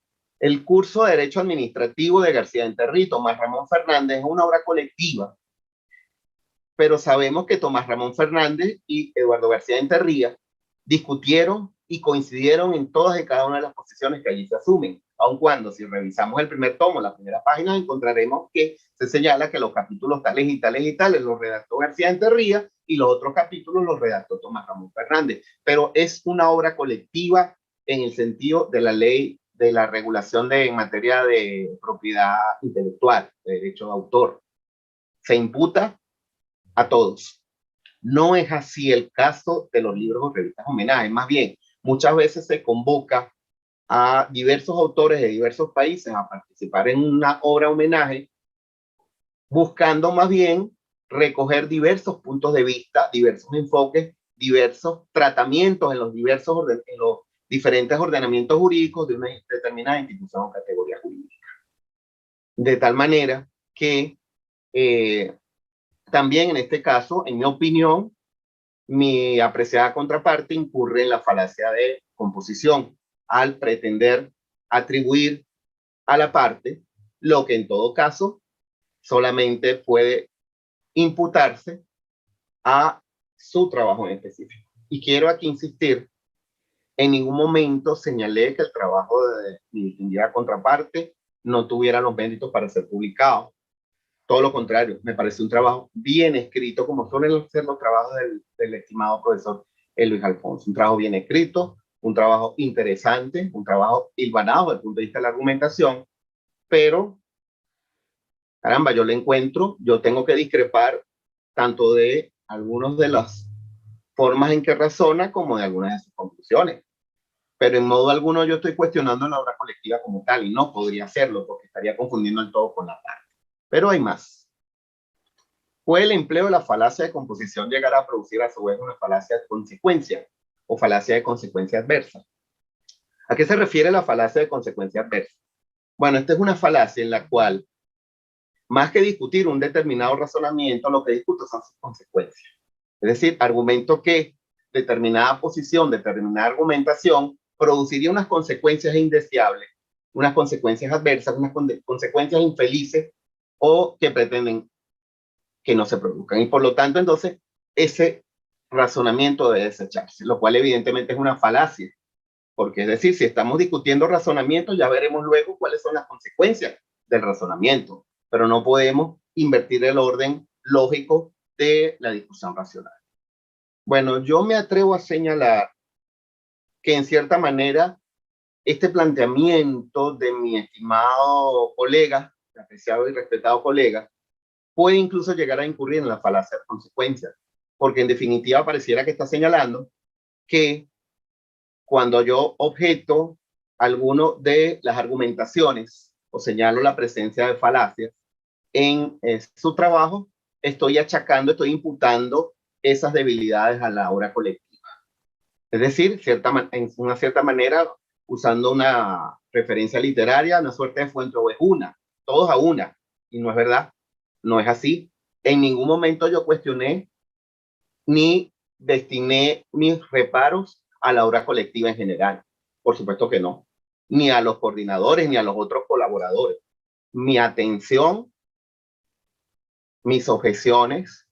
A: El curso de Derecho Administrativo de García Enterrí, Tomás Ramón Fernández, es una obra colectiva, pero sabemos que Tomás Ramón Fernández y Eduardo García Enterría discutieron y coincidieron en todas y cada una de las posiciones que allí se asumen, aun cuando si revisamos el primer tomo, la primera página, encontraremos que se señala que los capítulos tales y tales y tales los redactó García Enterría y los otros capítulos los redactó Tomás Ramón Fernández, pero es una obra colectiva en el sentido de la ley de la regulación en materia de propiedad intelectual, de derecho de autor. Se imputa a todos. No es así el caso de los libros o revistas homenaje. Más bien, muchas veces se convoca a diversos autores de diversos países a participar en una obra homenaje, buscando más bien recoger diversos puntos de vista, diversos enfoques, diversos tratamientos en los diferentes ordenamientos jurídicos de una determinada institución o categoría jurídica. De tal manera que también en este caso, en mi opinión, mi apreciada contraparte incurre en la falacia de composición al pretender atribuir a la parte lo que en todo caso solamente puede imputarse a su trabajo en específico. Y quiero aquí insistir, en ningún momento señalé que el trabajo de mi distinguida contraparte no tuviera los méritos para ser publicado. Todo lo contrario, me parece un trabajo bien escrito, como suelen ser los trabajos del estimado profesor Luis Alfonso. Un trabajo bien escrito, un trabajo interesante, un trabajo hilvanado desde el punto de vista de la argumentación, pero, caramba, yo tengo que discrepar tanto de algunas de las formas en que razona como de algunas de sus conclusiones. Pero en modo alguno yo estoy cuestionando la obra colectiva como tal, y no podría hacerlo porque estaría confundiendo el todo con la parte. Pero hay más. ¿Puede el empleo de la falacia de composición llegar a producir a su vez una falacia de consecuencia o falacia de consecuencia adversa? ¿A qué se refiere la falacia de consecuencia adversa? Bueno, esta es una falacia en la cual, más que discutir un determinado razonamiento, lo que discuto son sus consecuencias. Es decir, argumento que determinada posición, determinada argumentación produciría unas consecuencias indeseables, unas consecuencias adversas, unas consecuencias infelices o que pretenden que no se produzcan. Y por lo tanto, entonces, ese razonamiento debe desecharse, lo cual evidentemente es una falacia. Porque es decir, si estamos discutiendo razonamiento, ya veremos luego cuáles son las consecuencias del razonamiento, pero no podemos invertir el orden lógico de la discusión racional. Bueno, yo me atrevo a señalar que en cierta manera este planteamiento de mi estimado colega mi apreciado y respetado colega, puede incluso llegar a incurrir en la falacia de consecuencias, porque en definitiva pareciera que está señalando que cuando yo objeto alguno de las argumentaciones o señalo la presencia de falacias en su trabajo, estoy achacando, estoy imputando esas debilidades a la obra colectiva. Es decir, en una cierta manera, usando una referencia literaria, una suerte de fuente o es una, todos a una, y no es verdad, no es así. En ningún momento yo cuestioné ni destiné mis reparos a la obra colectiva en general. Por supuesto que no. Ni a los coordinadores, ni a los otros colaboradores. Mi atención, mis objeciones,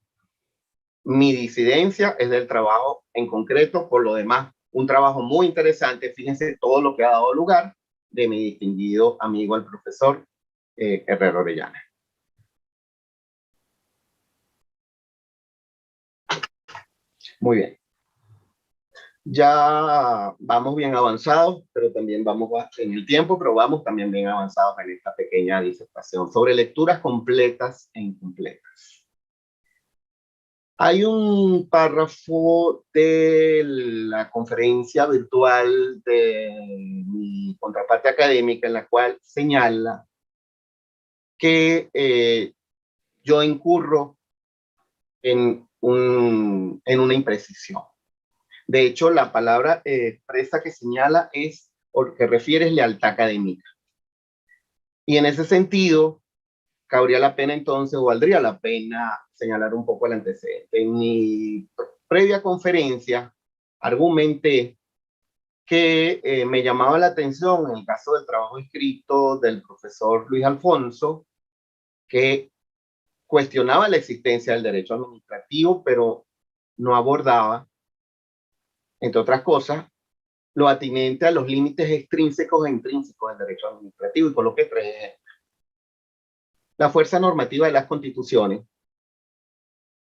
A: mi disidencia es del trabajo en concreto. Por lo demás, un trabajo muy interesante. Fíjense todo lo que ha dado lugar de mi distinguido amigo, el profesor Herrera Orellana. Muy bien. Ya vamos bien avanzados, pero también vamos en el tiempo, pero vamos también bien avanzados en esta pequeña disertación sobre lecturas completas e incompletas. Hay un párrafo de la conferencia virtual de mi contraparte académica en la cual señala que yo incurro en una imprecisión. De hecho, la palabra expresa que señala es o que refiere es lealtad académica. Y en ese sentido, cabría la pena entonces, o valdría la pena señalar un poco el antecedente. En mi previa conferencia, argumenté que me llamaba la atención en el caso del trabajo escrito del profesor Luis Alfonso, que cuestionaba la existencia del derecho administrativo, pero no abordaba, entre otras cosas, lo atinente a los límites extrínsecos e intrínsecos del derecho administrativo, y coloqué tres ejemplos. La fuerza normativa de las constituciones,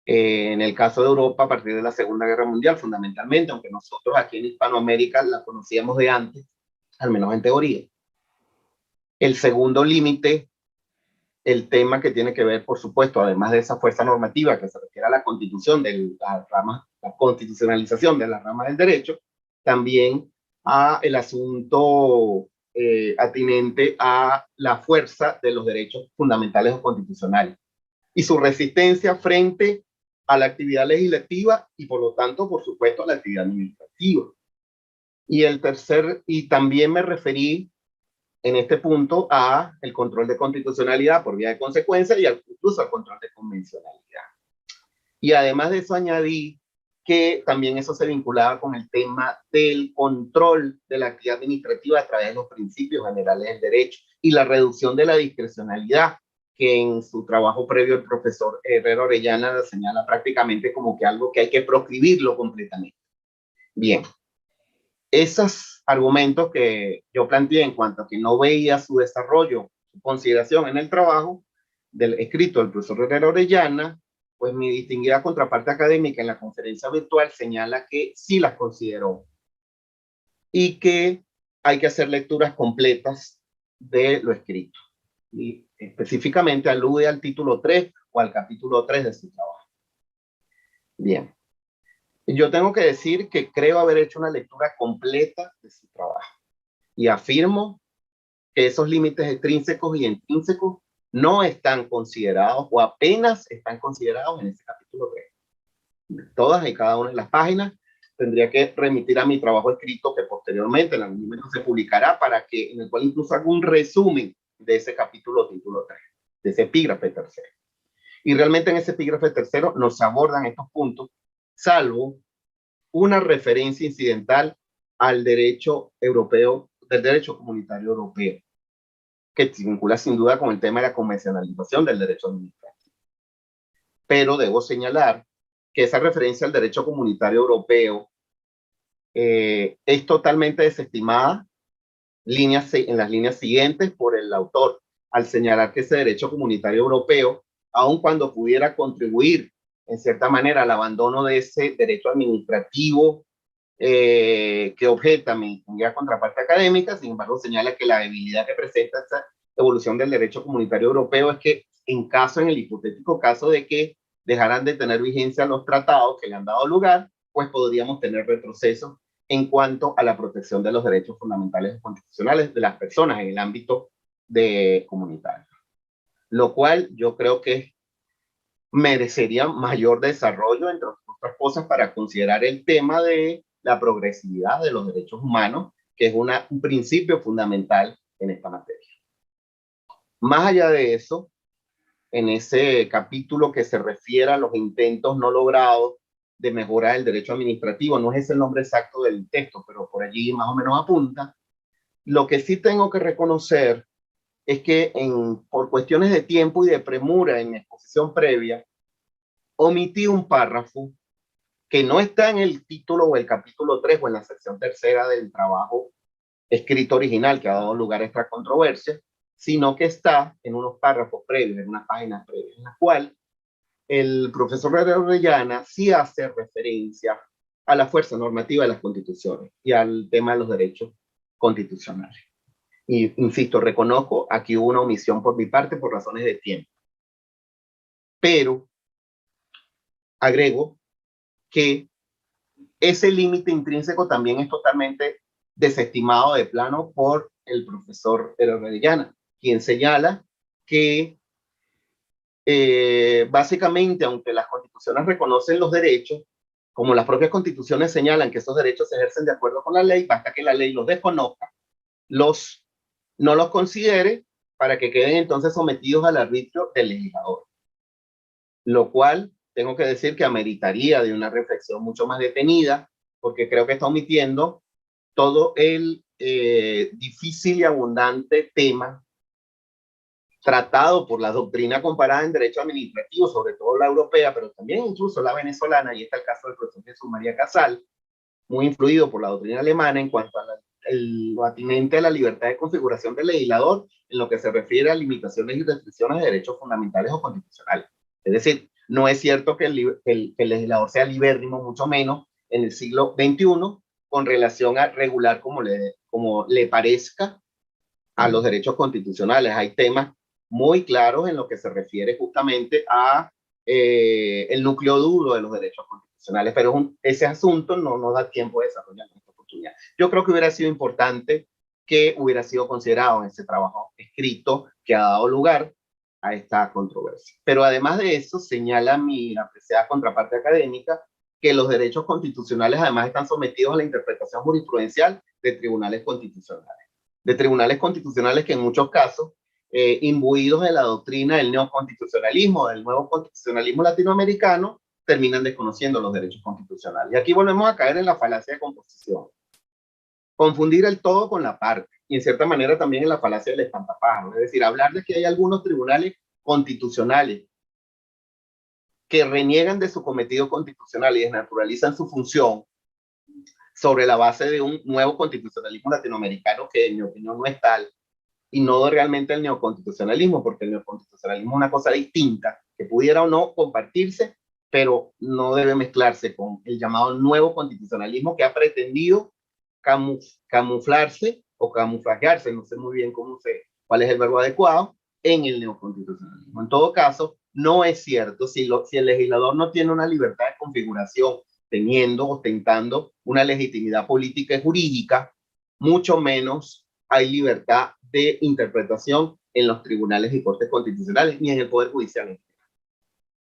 A: en el caso de Europa a partir de la Segunda Guerra Mundial, fundamentalmente, aunque nosotros aquí en Hispanoamérica la conocíamos de antes, al menos en teoría. El segundo límite, el tema que tiene que ver, por supuesto, además de esa fuerza normativa que se refiere a la constitución, la constitucionalización de la rama del derecho, también a el asunto atinente a la fuerza de los derechos fundamentales o constitucionales y su resistencia frente a la actividad legislativa y por lo tanto, por supuesto, a la actividad administrativa. Y también me referí en este punto a el control de constitucionalidad por vía de consecuencia y incluso al control de convencionalidad. Y además de eso añadí que también eso se vinculaba con el tema del control de la actividad administrativa a través de los principios generales del derecho y la reducción de la discrecionalidad, que en su trabajo previo el profesor Herrera Orellana señala prácticamente como que algo que hay que proscribirlo completamente. Bien, esos argumentos que yo planteé en cuanto a que no veía su desarrollo, su consideración en el trabajo del escrito del profesor Herrera Orellana, pues mi distinguida contraparte académica en la conferencia virtual señala que sí las consideró y que hay que hacer lecturas completas de lo escrito. Y específicamente alude al título 3 o al capítulo 3 de su trabajo. Bien. Yo tengo que decir que creo haber hecho una lectura completa de su trabajo y afirmo que esos límites extrínsecos y intrínsecos no están considerados o apenas están considerados en ese capítulo 3. Todas y cada una de las páginas tendría que remitir a mi trabajo escrito que posteriormente en algún momento se publicará en el cual incluso hago un resumen de ese capítulo título 3, de ese epígrafe tercero. Y realmente en ese epígrafe tercero no se abordan estos puntos, salvo una referencia incidental al derecho europeo, del derecho comunitario europeo, que se vincula sin duda con el tema de la convencionalización del derecho administrativo. Pero debo señalar que esa referencia al derecho comunitario europeo es totalmente desestimada en las líneas siguientes por el autor, al señalar que ese derecho comunitario europeo, aun cuando pudiera contribuir en cierta manera al abandono de ese derecho administrativo que objeta mi contraparte académica, sin embargo señala que la debilidad que presenta ese evolución del derecho comunitario europeo es que en el hipotético caso de que dejaran de tener vigencia los tratados que le han dado lugar, pues podríamos tener retrocesos en cuanto a la protección de los derechos fundamentales y constitucionales de las personas en el ámbito comunitario. Lo cual yo creo que merecería mayor desarrollo, entre otras cosas, para considerar el tema de la progresividad de los derechos humanos, que es un principio fundamental en esta materia. Más allá de eso, en ese capítulo que se refiere a los intentos no logrados de mejorar el derecho administrativo, no es ese el nombre exacto del texto, pero por allí más o menos apunta, lo que sí tengo que reconocer es que por cuestiones de tiempo y de premura en mi exposición previa, omití un párrafo que no está en el título o el capítulo 3 o en la sección tercera del trabajo escrito original que ha dado lugar a esta controversia, sino que está en unos párrafos previos, en unas páginas previas, en la cual el profesor Orellana sí hace referencia a la fuerza normativa de las constituciones y al tema de los derechos constitucionales. Y insisto, reconozco, aquí hubo una omisión por mi parte por razones de tiempo. Pero agrego que ese límite intrínseco también es totalmente desestimado de plano por el profesor Orellana, quien señala que básicamente, aunque las constituciones reconocen los derechos, como las propias constituciones señalan que esos derechos se ejercen de acuerdo con la ley, basta que la ley los desconozca, no los considere para que queden entonces sometidos al arbitrio del legislador. Lo cual tengo que decir que ameritaría de una reflexión mucho más detenida, porque creo que está omitiendo todo el difícil y abundante tema tratado por la doctrina comparada en derecho administrativo, sobre todo la europea, pero también incluso la venezolana, y está el caso del profesor Jesús María Casal, muy influido por la doctrina alemana en cuanto a lo atinente a la libertad de configuración del legislador en lo que se refiere a limitaciones y restricciones de derechos fundamentales o constitucionales. Es decir, no es cierto que el legislador sea libérrimo, mucho menos en el siglo XXI, con relación a regular como le parezca a los derechos constitucionales. Hay temas muy claros en lo que se refiere justamente a el núcleo duro de los derechos constitucionales, pero ese asunto no nos da tiempo de desarrollar en esta oportunidad. Yo creo que hubiera sido importante que hubiera sido considerado en ese trabajo escrito que ha dado lugar a esta controversia. Pero además de eso, señala mi apreciada contraparte académica que los derechos constitucionales además están sometidos a la interpretación jurisprudencial de tribunales constitucionales que en muchos casos, imbuidos de la doctrina del neoconstitucionalismo, del nuevo constitucionalismo latinoamericano, terminan desconociendo los derechos constitucionales. Y aquí volvemos a caer en la falacia de composición. Confundir el todo con la parte, y en cierta manera también en la falacia del espantapájaros. Es decir, hablar de que hay algunos tribunales constitucionales que reniegan de su cometido constitucional y desnaturalizan su función sobre la base de un nuevo constitucionalismo latinoamericano que en mi opinión no es tal, y no realmente el neoconstitucionalismo, porque el neoconstitucionalismo es una cosa distinta, que pudiera o no compartirse, pero no debe mezclarse con el llamado nuevo constitucionalismo que ha pretendido camuflarse o camuflajearse, no sé muy bien cuál es el verbo adecuado, en el neoconstitucionalismo. En todo caso, no es cierto, si el legislador no tiene una libertad de configuración, ostentando una legitimidad política y jurídica, mucho menos hay libertad de interpretación en los tribunales y cortes constitucionales, ni en el Poder Judicial.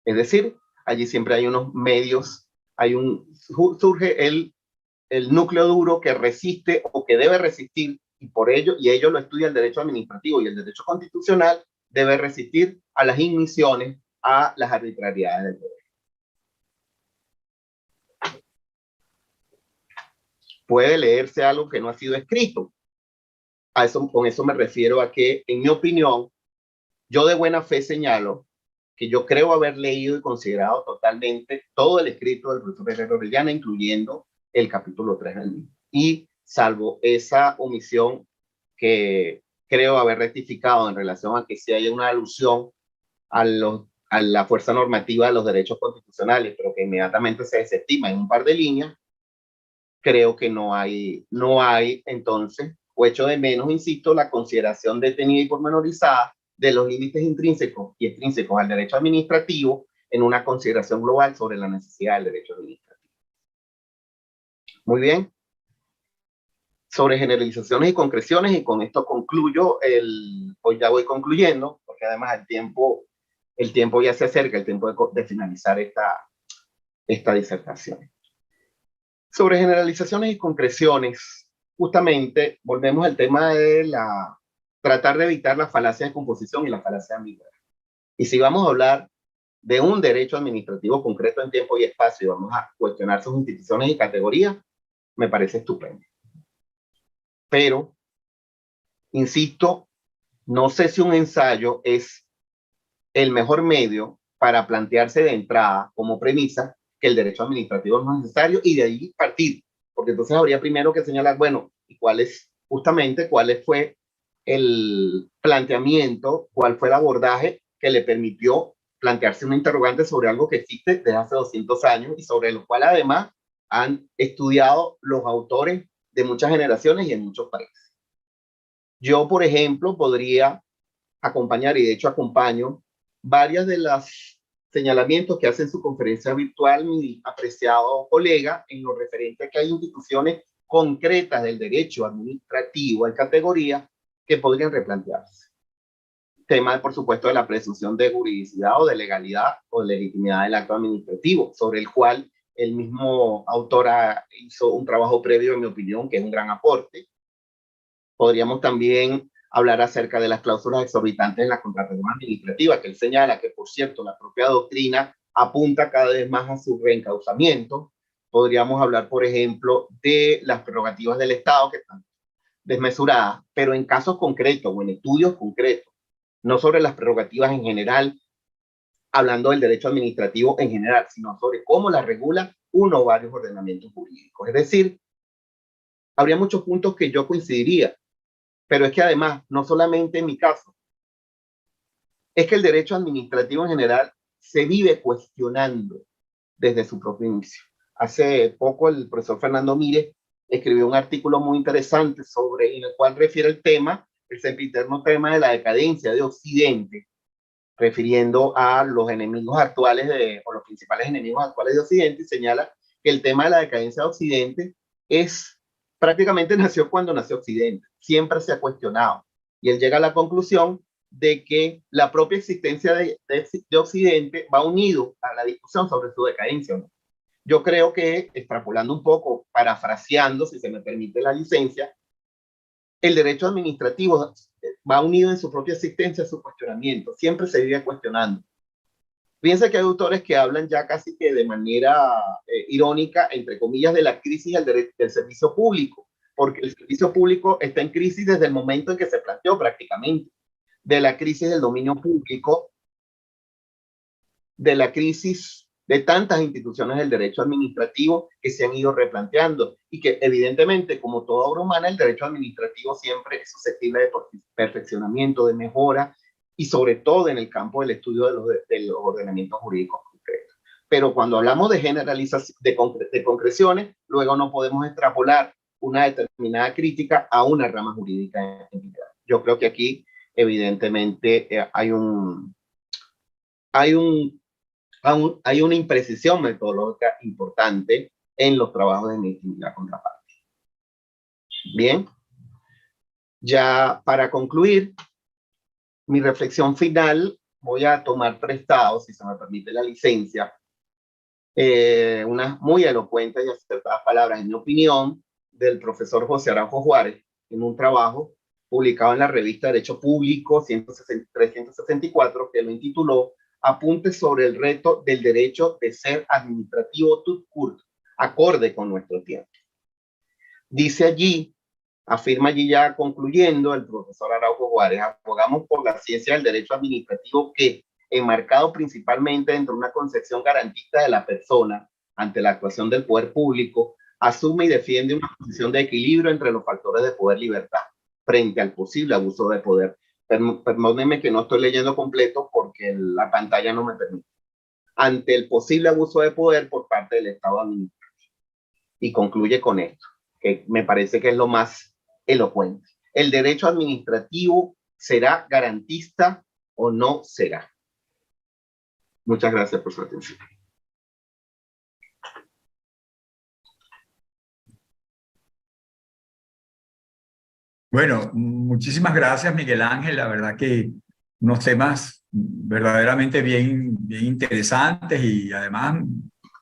A: Es decir, allí siempre hay unos medios, surge el núcleo duro que resiste o que debe resistir, y ello lo estudia el derecho administrativo y el derecho constitucional, debe resistir a las inmisiones, a las arbitrariedades del derecho. Puede leerse algo que no ha sido escrito. Con eso me refiero a que, en mi opinión, yo de buena fe señalo que yo creo haber leído y considerado totalmente todo el escrito del profesor Orellana, incluyendo el capítulo 3 del mismo. Y salvo esa omisión que creo haber rectificado en relación a que si hay una alusión a la fuerza normativa de los derechos constitucionales, pero que inmediatamente se desestima en un par de líneas, creo que no hay entonces o echo de menos, insisto, la consideración detenida y pormenorizada de los límites intrínsecos y extrínsecos al derecho administrativo en una consideración global sobre la necesidad del derecho administrativo. Muy bien. Sobre generalizaciones y concreciones, y con esto concluyo, hoy ya voy concluyendo, porque además el tiempo ya se acerca, el tiempo de finalizar esta disertación. Sobre generalizaciones y concreciones, justamente volvemos al tema de tratar de evitar la falacia de composición y la falacia de ambigüedad. Y si vamos a hablar de un derecho administrativo concreto en tiempo y espacio y vamos a cuestionar sus instituciones y categorías, me parece estupendo. Pero, insisto, no sé si un ensayo es el mejor medio para plantearse de entrada como premisa que el derecho administrativo no es necesario y de ahí partir, porque entonces habría primero que señalar, bueno, ¿y cuál fue el planteamiento, cuál fue el abordaje que le permitió plantearse una interrogante sobre algo que existe desde hace 200 años y sobre lo cual además han estudiado los autores de muchas generaciones y en muchos países? Yo, por ejemplo, podría acompañar, y de hecho acompaño, varias de los señalamientos que hace en su conferencia virtual mi apreciado colega en lo referente a que hay instituciones concretas del derecho administrativo en categoría que podrían replantearse. Tema, por supuesto, de la presunción de juridicidad o de legalidad o de legitimidad del acto administrativo, sobre el cual el mismo autor hizo un trabajo previo, en mi opinión, que es un gran aporte. Podríamos también hablar acerca de las cláusulas exorbitantes en la contratación administrativa, que él señala que, por cierto, la propia doctrina apunta cada vez más a su reencauzamiento. Podríamos hablar, por ejemplo, de las prerrogativas del Estado, que están desmesuradas, pero en casos concretos o en estudios concretos, no sobre las prerrogativas en general, hablando del derecho administrativo en general, sino sobre cómo la regula uno o varios ordenamientos jurídicos. Es decir, habría muchos puntos que yo coincidiría, pero es que además, no solamente en mi caso, es que el derecho administrativo en general se vive cuestionando desde su propio inicio. Hace poco el profesor Fernando Mírez escribió un artículo muy interesante en el cual refiere el sempiterno tema de la decadencia de Occidente, refiriendo a los enemigos actuales o los principales enemigos actuales de Occidente, y señala que el tema de la decadencia de Occidente prácticamente nació cuando nació Occidente, siempre se ha cuestionado, y él llega a la conclusión de que la propia existencia de Occidente va unido a la discusión sobre su decadencia, ¿no? Yo creo que, extrapolando un poco, parafraseando, si se me permite la licencia, el derecho administrativo va unido en su propia existencia a su cuestionamiento, siempre se vive cuestionando. Piensa que hay autores que hablan ya casi que de manera irónica, entre comillas, de la crisis del servicio público, porque el servicio público está en crisis desde el momento en que se planteó prácticamente, de la crisis del dominio público, de la crisis de tantas instituciones del derecho administrativo que se han ido replanteando y que evidentemente, como toda obra humana, el derecho administrativo siempre es susceptible de perfeccionamiento, de mejora, y sobre todo en el campo del estudio de los ordenamientos jurídicos concretos. Pero cuando hablamos de generalización, de concreciones, luego no podemos extrapolar una determinada crítica a una rama jurídica en general. Yo creo que aquí, evidentemente, hay una imprecisión metodológica importante en los trabajos de la contraparte. Bien, ya para concluir, mi reflexión final, voy a tomar prestado, si se me permite la licencia, unas muy elocuentes y acertadas palabras, en mi opinión, del profesor José Araujo Juárez, en un trabajo publicado en la revista Derecho Público 364, que lo intituló Apuntes sobre el reto del derecho de ser administrativo tout court, acorde con nuestro tiempo. Dice allí, afirma allí ya concluyendo el profesor Araujo Juárez, abogamos por la ciencia del derecho administrativo que, enmarcado principalmente dentro de una concepción garantista de la persona ante la actuación del poder público, asume y defiende una posición de equilibrio entre los factores de poder y libertad frente al posible abuso de poder. Perdónenme que no estoy leyendo completo porque la pantalla no me permite. Ante el posible abuso de poder por parte del Estado administrativo. Y concluye con esto, que me parece que es lo más elocuente. ¿El derecho administrativo será garantista o no será? Muchas gracias por su atención.
B: Bueno, muchísimas gracias, Miguel Ángel. La verdad que unos temas verdaderamente bien interesantes y además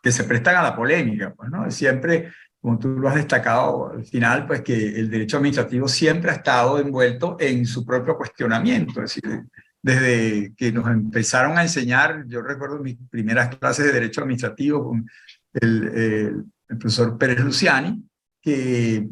B: que se prestan a la polémica, pues, ¿no? Siempre, como tú lo has destacado al final, pues que el derecho administrativo siempre ha estado envuelto en su propio cuestionamiento. Es decir, desde que nos empezaron a enseñar, yo recuerdo mis primeras clases de derecho administrativo con el profesor Pérez Luciani, que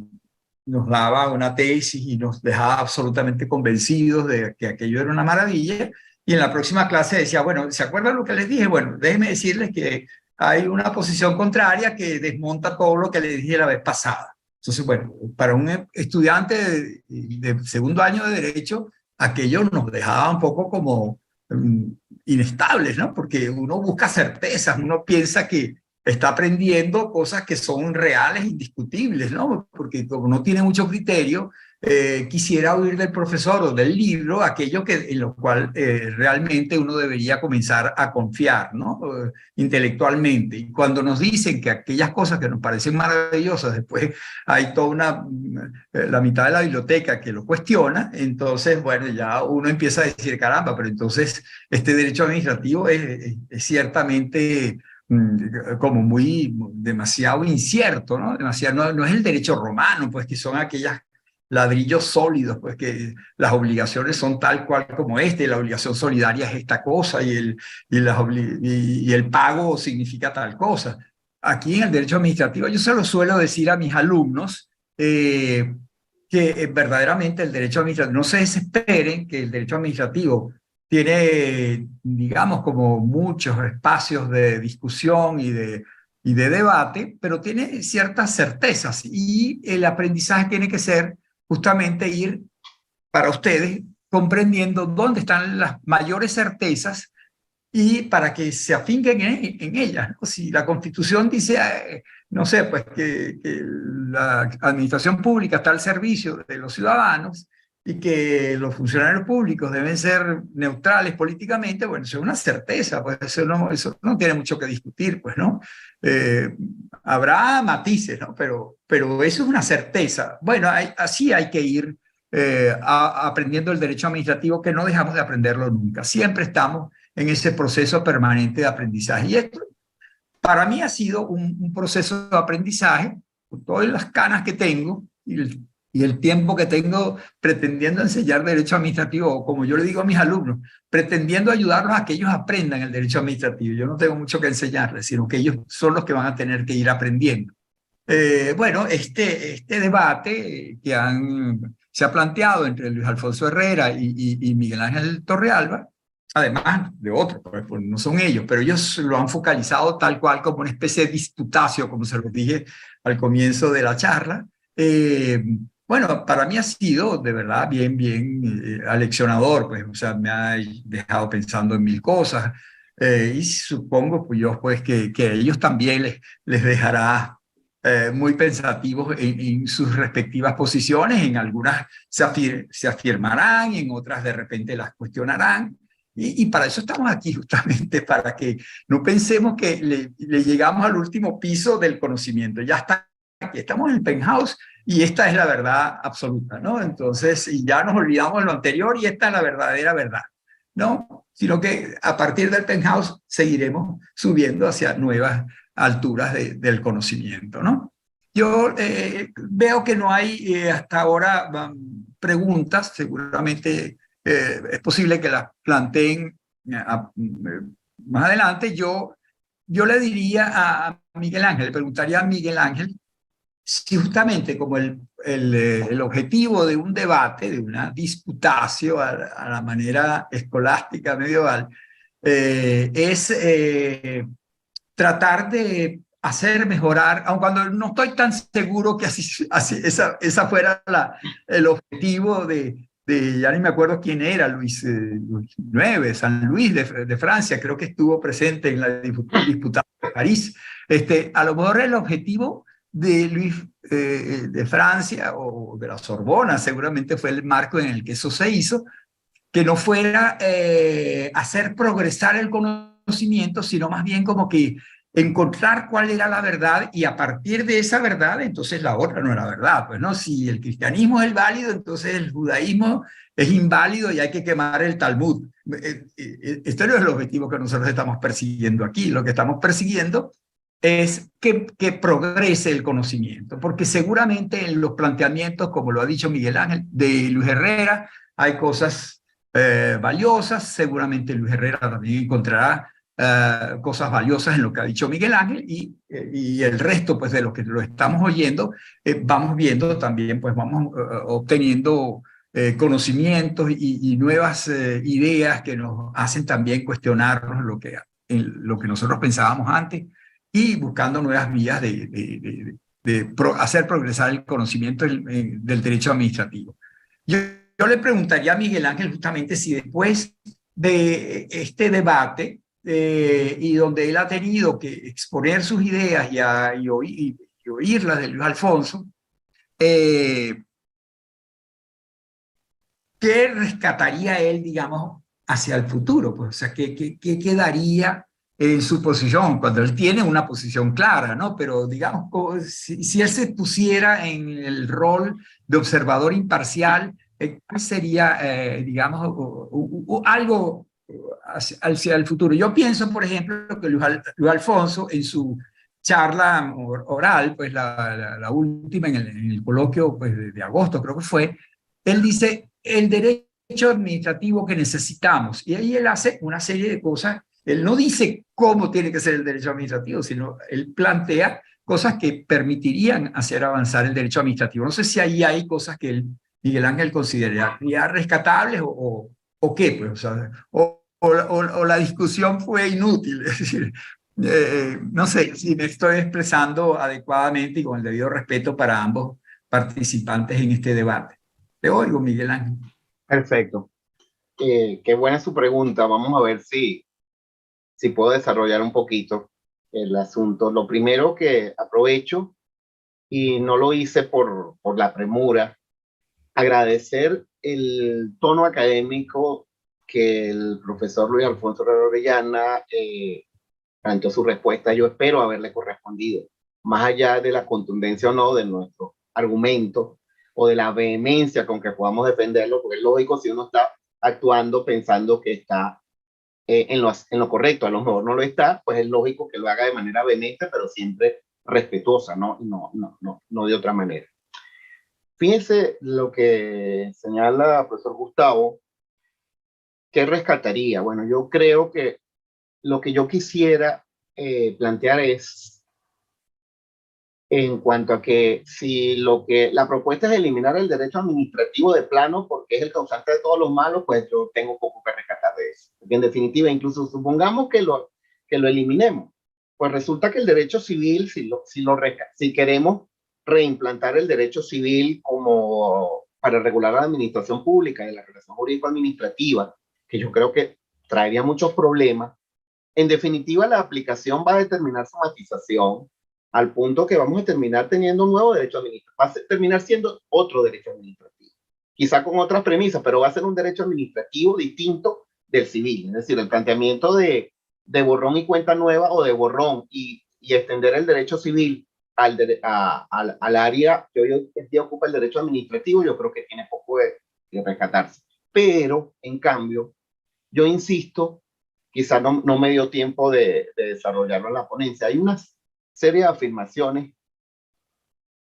B: nos daba una tesis y nos dejaba absolutamente convencidos de que aquello era una maravilla. Y en la próxima clase decía, bueno, ¿se acuerdan lo que les dije? Bueno, déjenme decirles que hay una posición contraria que desmonta todo lo que les dije la vez pasada. Entonces, bueno, para un estudiante de segundo año de Derecho, aquello nos dejaba un poco como inestables, ¿no? Porque uno busca certezas, uno piensa que está aprendiendo cosas que son reales, indiscutibles, ¿no? Porque como no tiene mucho criterio, quisiera oír del profesor o del libro aquello en lo cual realmente uno debería comenzar a confiar, ¿no? Intelectualmente. Y cuando nos dicen que aquellas cosas que nos parecen maravillosas, después hay toda la mitad de la biblioteca que lo cuestiona, entonces, bueno, ya uno empieza a decir, caramba, pero entonces este derecho administrativo es ciertamente como demasiado incierto, ¿no? Demasiado, no es el derecho romano, pues que son aquellas ladrillos sólidos, pues que las obligaciones son tal cual como la obligación solidaria es esta cosa y el pago significa tal cosa. Aquí en el derecho administrativo yo se lo suelo decir a mis alumnos que verdaderamente el derecho administrativo, no se desesperen que el derecho administrativo tiene, digamos, como muchos espacios de discusión y de debate, pero tiene ciertas certezas y el aprendizaje tiene que ser justamente ir para ustedes comprendiendo dónde están las mayores certezas y para que se afinquen en ellas, ¿no? Si la Constitución dice, no sé, pues que la administración pública está al servicio de los ciudadanos y que los funcionarios públicos deben ser neutrales políticamente, bueno, eso es una certeza, pues eso no tiene mucho que discutir, pues, ¿no? Eh, Habrá matices, ¿no? Pero eso es una certeza. Bueno, así hay que ir aprendiendo el derecho administrativo, que no dejamos de aprenderlo nunca. Siempre estamos en ese proceso permanente de aprendizaje. Y esto para mí ha sido un proceso de aprendizaje, con todas las canas que tengo y el tiempo que tengo pretendiendo enseñar derecho administrativo, o como yo le digo a mis alumnos, pretendiendo ayudarlos a que ellos aprendan el derecho administrativo. Yo no tengo mucho que enseñarles, sino que ellos son los que van a tener que ir aprendiendo. Bueno, este debate se ha planteado entre Luis Alfonso Herrera y Miguel Ángel Torrealba, además de otros, pues no son ellos, pero ellos lo han focalizado tal cual como una especie de disputacio, como se lo dije al comienzo de la charla. Bueno, para mí ha sido de verdad bien aleccionador, pues, o sea, me ha dejado pensando en mil cosas, y supongo pues yo pues que a ellos también les dejará muy pensativos en sus respectivas posiciones. En algunas se afirmarán, en otras de repente las cuestionarán. Y para eso estamos aquí, justamente, para que no pensemos que le llegamos al último piso del conocimiento. Ya está aquí, estamos en el penthouse y esta es la verdad absoluta, ¿no? Entonces, y ya nos olvidamos de lo anterior y esta es la verdadera verdad, ¿no? Sino que a partir del penthouse seguiremos subiendo hacia nuevas alturas del conocimiento, ¿no? Yo veo que no hay hasta ahora preguntas, seguramente es posible que las planteen más adelante. Yo le diría a Miguel Ángel, le preguntaría a Miguel Ángel si justamente como el objetivo de un debate, de una disputatio a la manera escolástica medieval, es tratar de hacer mejorar, aun cuando no estoy tan seguro que esa fuera el objetivo ya ni me acuerdo quién era, Luis IX, San Luis de Francia, creo que estuvo presente en la disputa de París. A lo mejor el objetivo de Francia o de la Sorbona, seguramente fue el marco en el que eso se hizo, que no fuera hacer progresar el conocimiento, sino más bien como que encontrar cuál era la verdad y a partir de esa verdad, entonces la otra no era verdad. Pues no, si el cristianismo es el válido, entonces el judaísmo es inválido y hay que quemar el Talmud. Este no es el objetivo que nosotros estamos persiguiendo aquí. Lo que estamos persiguiendo es que progrese el conocimiento, porque seguramente en los planteamientos, como lo ha dicho Miguel Ángel, de Luis Herrera, hay cosas valiosas. Seguramente Luis Herrera también encontrará cosas valiosas en lo que ha dicho Miguel Ángel y el resto pues de los que lo estamos oyendo, vamos viendo también, pues vamos obteniendo conocimientos y nuevas ideas que nos hacen también cuestionarnos lo que nosotros pensábamos antes y buscando nuevas vías de hacer progresar el conocimiento del derecho administrativo. Yo le preguntaría a Miguel Ángel justamente si después de este debate y donde él ha tenido que exponer sus ideas y oírlas de Luis Alfonso, ¿qué rescataría él, digamos, hacia el futuro? Pues, o sea, ¿qué quedaría en su posición, cuando él tiene una posición clara, ¿no? Pero digamos, si él se pusiera en el rol de observador imparcial, ¿cuál sería, digamos, algo hacia el futuro? Yo pienso, por ejemplo, que Luis Alfonso, en su charla oral, pues la última en el coloquio pues, de agosto, creo que fue, él dice, el derecho administrativo que necesitamos, y ahí él hace una serie de cosas. Él no dice cómo tiene que ser el derecho administrativo, sino él plantea cosas que permitirían hacer avanzar el derecho administrativo. No sé si ahí hay cosas que Miguel Ángel consideraría rescatables o qué, pues, o sea, o la discusión fue inútil. Es decir, no sé si me estoy expresando adecuadamente y con el debido respeto para ambos participantes en este debate. Te oigo, Miguel Ángel.
A: Perfecto. Qué buena su pregunta. Vamos a ver si puedo desarrollar un poquito el asunto. Lo primero que aprovecho, y no lo hice por la premura, agradecer el tono académico que el profesor Luis Alfonso Herrera Orellana planteó su respuesta. Yo espero haberle correspondido, más allá de la contundencia o no de nuestro argumento o de la vehemencia con que podamos defenderlo, porque es lógico si uno está actuando pensando que está en lo correcto, a lo mejor no lo está, pues es lógico que lo haga de manera vehemente, pero siempre respetuosa, no de otra manera. Fíjense lo que señala el profesor Gustavo, ¿qué rescataría? Bueno, yo creo que lo que yo quisiera plantear es en cuanto a que si la propuesta es eliminar el derecho administrativo de plano porque es el causante de todos los malos, pues yo tengo poco que rescatar de eso. Porque en definitiva, incluso supongamos que lo eliminemos, pues resulta que el derecho civil, si queremos reimplantar el derecho civil como para regular la administración pública y la relación jurídico-administrativa, que yo creo que traería muchos problemas, en definitiva la aplicación va a determinar su matización al punto que vamos a terminar teniendo un nuevo derecho administrativo, va a terminar siendo otro derecho administrativo, quizá con otras premisas, pero va a ser un derecho administrativo distinto del civil, es decir, el planteamiento de borrón y cuenta nueva o de borrón y extender el derecho civil al área que hoy en día ocupa el derecho administrativo, yo creo que tiene poco de rescatarse. Pero, en cambio, yo insisto, quizá no me dio tiempo de desarrollarlo en la ponencia, hay una serie de afirmaciones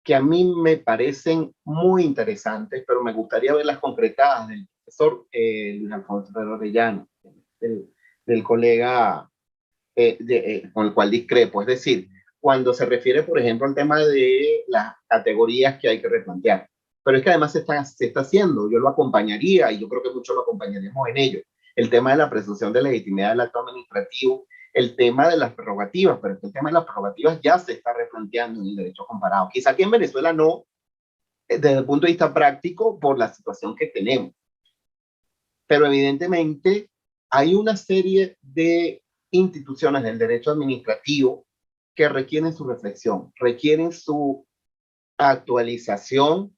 A: que a mí me parecen muy interesantes, pero me gustaría verlas concretadas del profesor Luis Alfonso Herrera Orellana, del colega con el cual discrepo. Es decir, cuando se refiere, por ejemplo, al tema de las categorías que hay que replantear. Pero es que además se está haciendo, yo lo acompañaría y yo creo que muchos lo acompañaremos en ello. El tema de la presunción de legitimidad del acto administrativo, el tema de las prerrogativas, pero el tema de las prerrogativas ya se está replanteando en el derecho comparado. Quizá aquí en Venezuela no, desde el punto de vista práctico, por la situación que tenemos. Pero evidentemente hay una serie de instituciones del derecho administrativo que requieren su reflexión, requieren su actualización,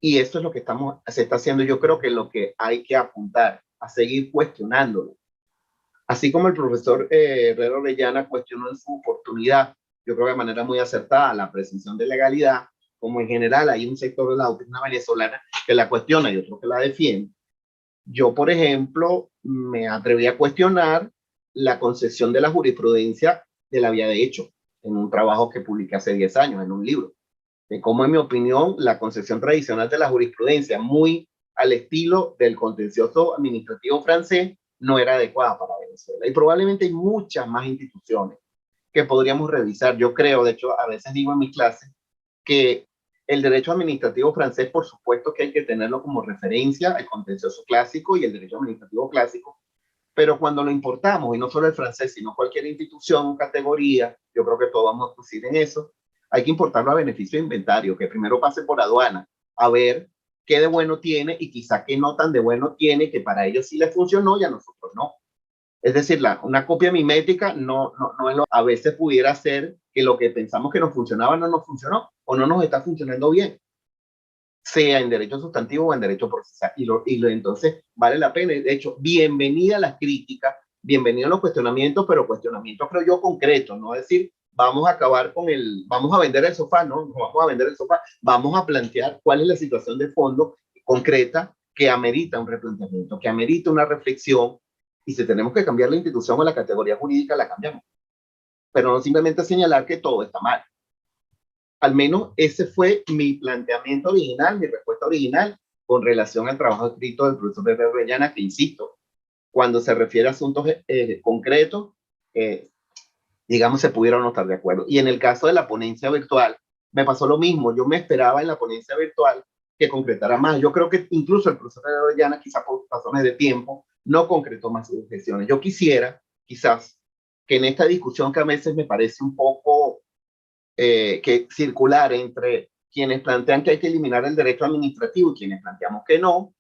A: y eso es lo que se está haciendo. Yo creo que lo que hay que apuntar a seguir cuestionándolo. Así como el profesor Herrero Orellana cuestionó en su oportunidad, yo creo de manera muy acertada, la presunción de legalidad, como en general hay un sector de la doctrina venezolana que la cuestiona y otro que la defiende. Yo, por ejemplo, me atreví a cuestionar la concepción de la jurisprudencia de la vía de hecho, en un trabajo que publiqué hace 10 años, en un libro, de cómo, en mi opinión, la concepción tradicional de la jurisprudencia, muy al estilo del contencioso administrativo francés, no era adecuada para Venezuela. Y probablemente hay muchas más instituciones que podríamos revisar. Yo creo, de hecho, a veces digo en mi clase que el derecho administrativo francés, por supuesto que hay que tenerlo como referencia, el contencioso clásico y el derecho administrativo clásico, pero cuando lo importamos, y no solo el francés, sino cualquier institución, categoría, yo creo que todos vamos a coincidir en eso, hay que importarlo a beneficio de inventario, que primero pase por aduana, a ver qué de bueno tiene y quizá qué no tan de bueno tiene, que para ellos sí les funcionó y a nosotros no. Es decir, una copia mimética no es a veces pudiera ser que lo que pensamos que nos funcionaba no nos funcionó o no nos está funcionando bien, sea en derecho sustantivo o en derecho procesal. Entonces vale la pena. De hecho, bienvenida a las críticas, bienvenidos a los cuestionamientos, pero cuestionamientos creo yo concretos, no decir vamos a acabar con vamos a vender el sofá, no vamos a vender el sofá, vamos a plantear cuál es la situación de fondo concreta que amerita un replanteamiento, que amerita una reflexión, y si tenemos que cambiar la institución o la categoría jurídica, la cambiamos. Pero no simplemente señalar que todo está mal. Al menos ese fue mi planteamiento original, mi respuesta original con relación al trabajo escrito del profesor Herrero Orellana, que insisto, cuando se refiere a asuntos concretos, digamos, se pudieron no estar de acuerdo. Y en el caso de la ponencia virtual, me pasó lo mismo. Yo me esperaba en la ponencia virtual que concretara más. Yo creo que incluso el profesor Herrero Orellana, quizás por razones de tiempo, no concretó más sus objeciones. Yo quisiera, quizás, que en esta discusión que a veces me parece un poco que circular entre quienes plantean que hay que eliminar el derecho administrativo y quienes planteamos que no,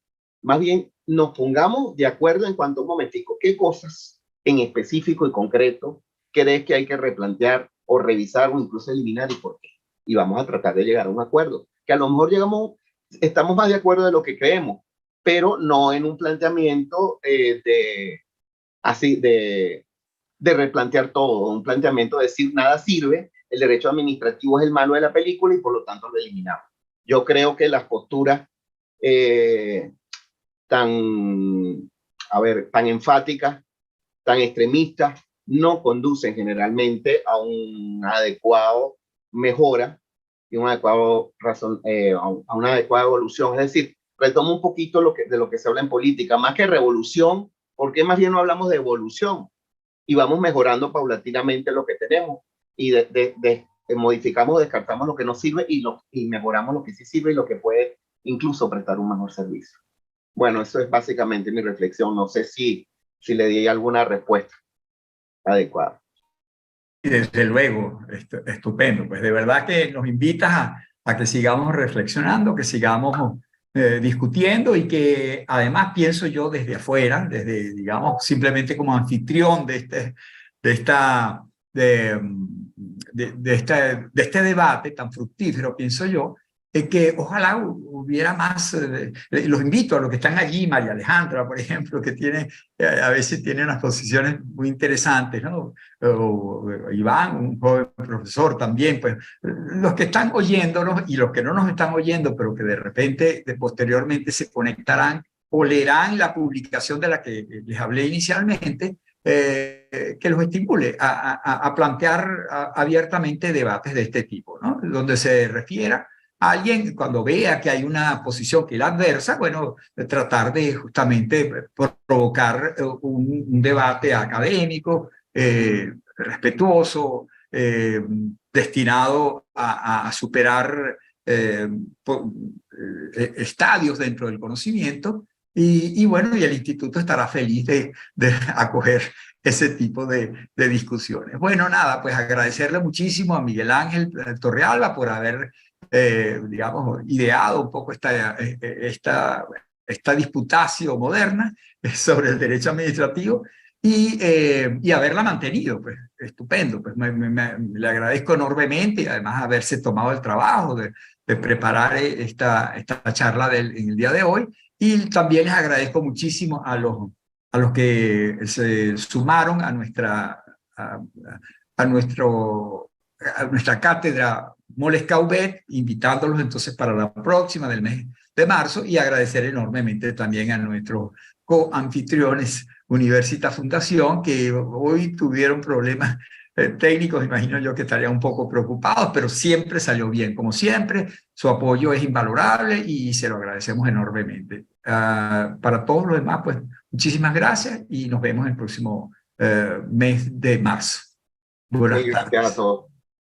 A: más bien nos pongamos de acuerdo en cuanto a un momentico, qué cosas en específico y concreto crees que hay que replantear o revisar o incluso eliminar y por qué. Y vamos a tratar de llegar a un acuerdo, que a lo mejor estamos más de acuerdo de lo que creemos, pero no en un planteamiento de replantear todo, un planteamiento de decir nada sirve, el derecho administrativo es el malo de la película y por lo tanto lo eliminamos. Yo creo que las posturas tan enfáticas, tan extremistas, no conducen generalmente a una adecuada mejora y a una adecuada evolución. Es decir, retomo un poquito de lo que se habla en política, más que revolución, porque más bien no hablamos de evolución y vamos mejorando paulatinamente lo que tenemos y modificamos, descartamos lo que no sirve y mejoramos lo que sí sirve y lo que puede incluso prestar un mejor servicio. Bueno, eso es básicamente mi reflexión. No sé si le di alguna respuesta adecuada.
B: Desde luego, estupendo. Pues de verdad que nos invitas a que sigamos reflexionando, que sigamos discutiendo y que además pienso yo desde afuera, desde, digamos, simplemente como anfitrión de este debate tan fructífero, pienso yo, que ojalá hubiera más, los invito a los que están allí, María Alejandra, por ejemplo, que a veces tiene unas posiciones muy interesantes, ¿no? O Iván, un joven profesor también, pues los que están oyéndonos y los que no nos están oyendo, pero que de repente, posteriormente se conectarán o leerán la publicación de la que les hablé inicialmente, que los estimule a plantear abiertamente debates de este tipo, ¿no? Donde se refiera a alguien, cuando vea que hay una posición que la adversa, bueno, tratar de justamente provocar un debate académico, respetuoso, destinado a superar estadios dentro del conocimiento. Y bueno, y el instituto estará feliz de acoger ese tipo de discusiones. Bueno, nada, pues agradecerle muchísimo a Miguel Ángel Torrealba por haber, digamos, ideado un poco esta disputatio moderna sobre el derecho administrativo. y haberla mantenido, pues estupendo, pues le agradezco enormemente y además haberse tomado el trabajo de preparar esta charla en el día de hoy, y también les agradezco muchísimo a los que se sumaron a a nuestra cátedra Moles Cauvet, invitándolos entonces para la próxima del mes de marzo, y agradecer enormemente también a nuestros coanfitriones Universitas Fundación, que hoy tuvieron problemas técnicos. Imagino yo que estarían un poco preocupados, pero siempre salió bien, como siempre. Su apoyo es invalorable y se lo agradecemos enormemente. Para todos los demás, pues muchísimas gracias y nos vemos el próximo mes de marzo. Buenas
A: Gracias a
B: tardes.
A: todos.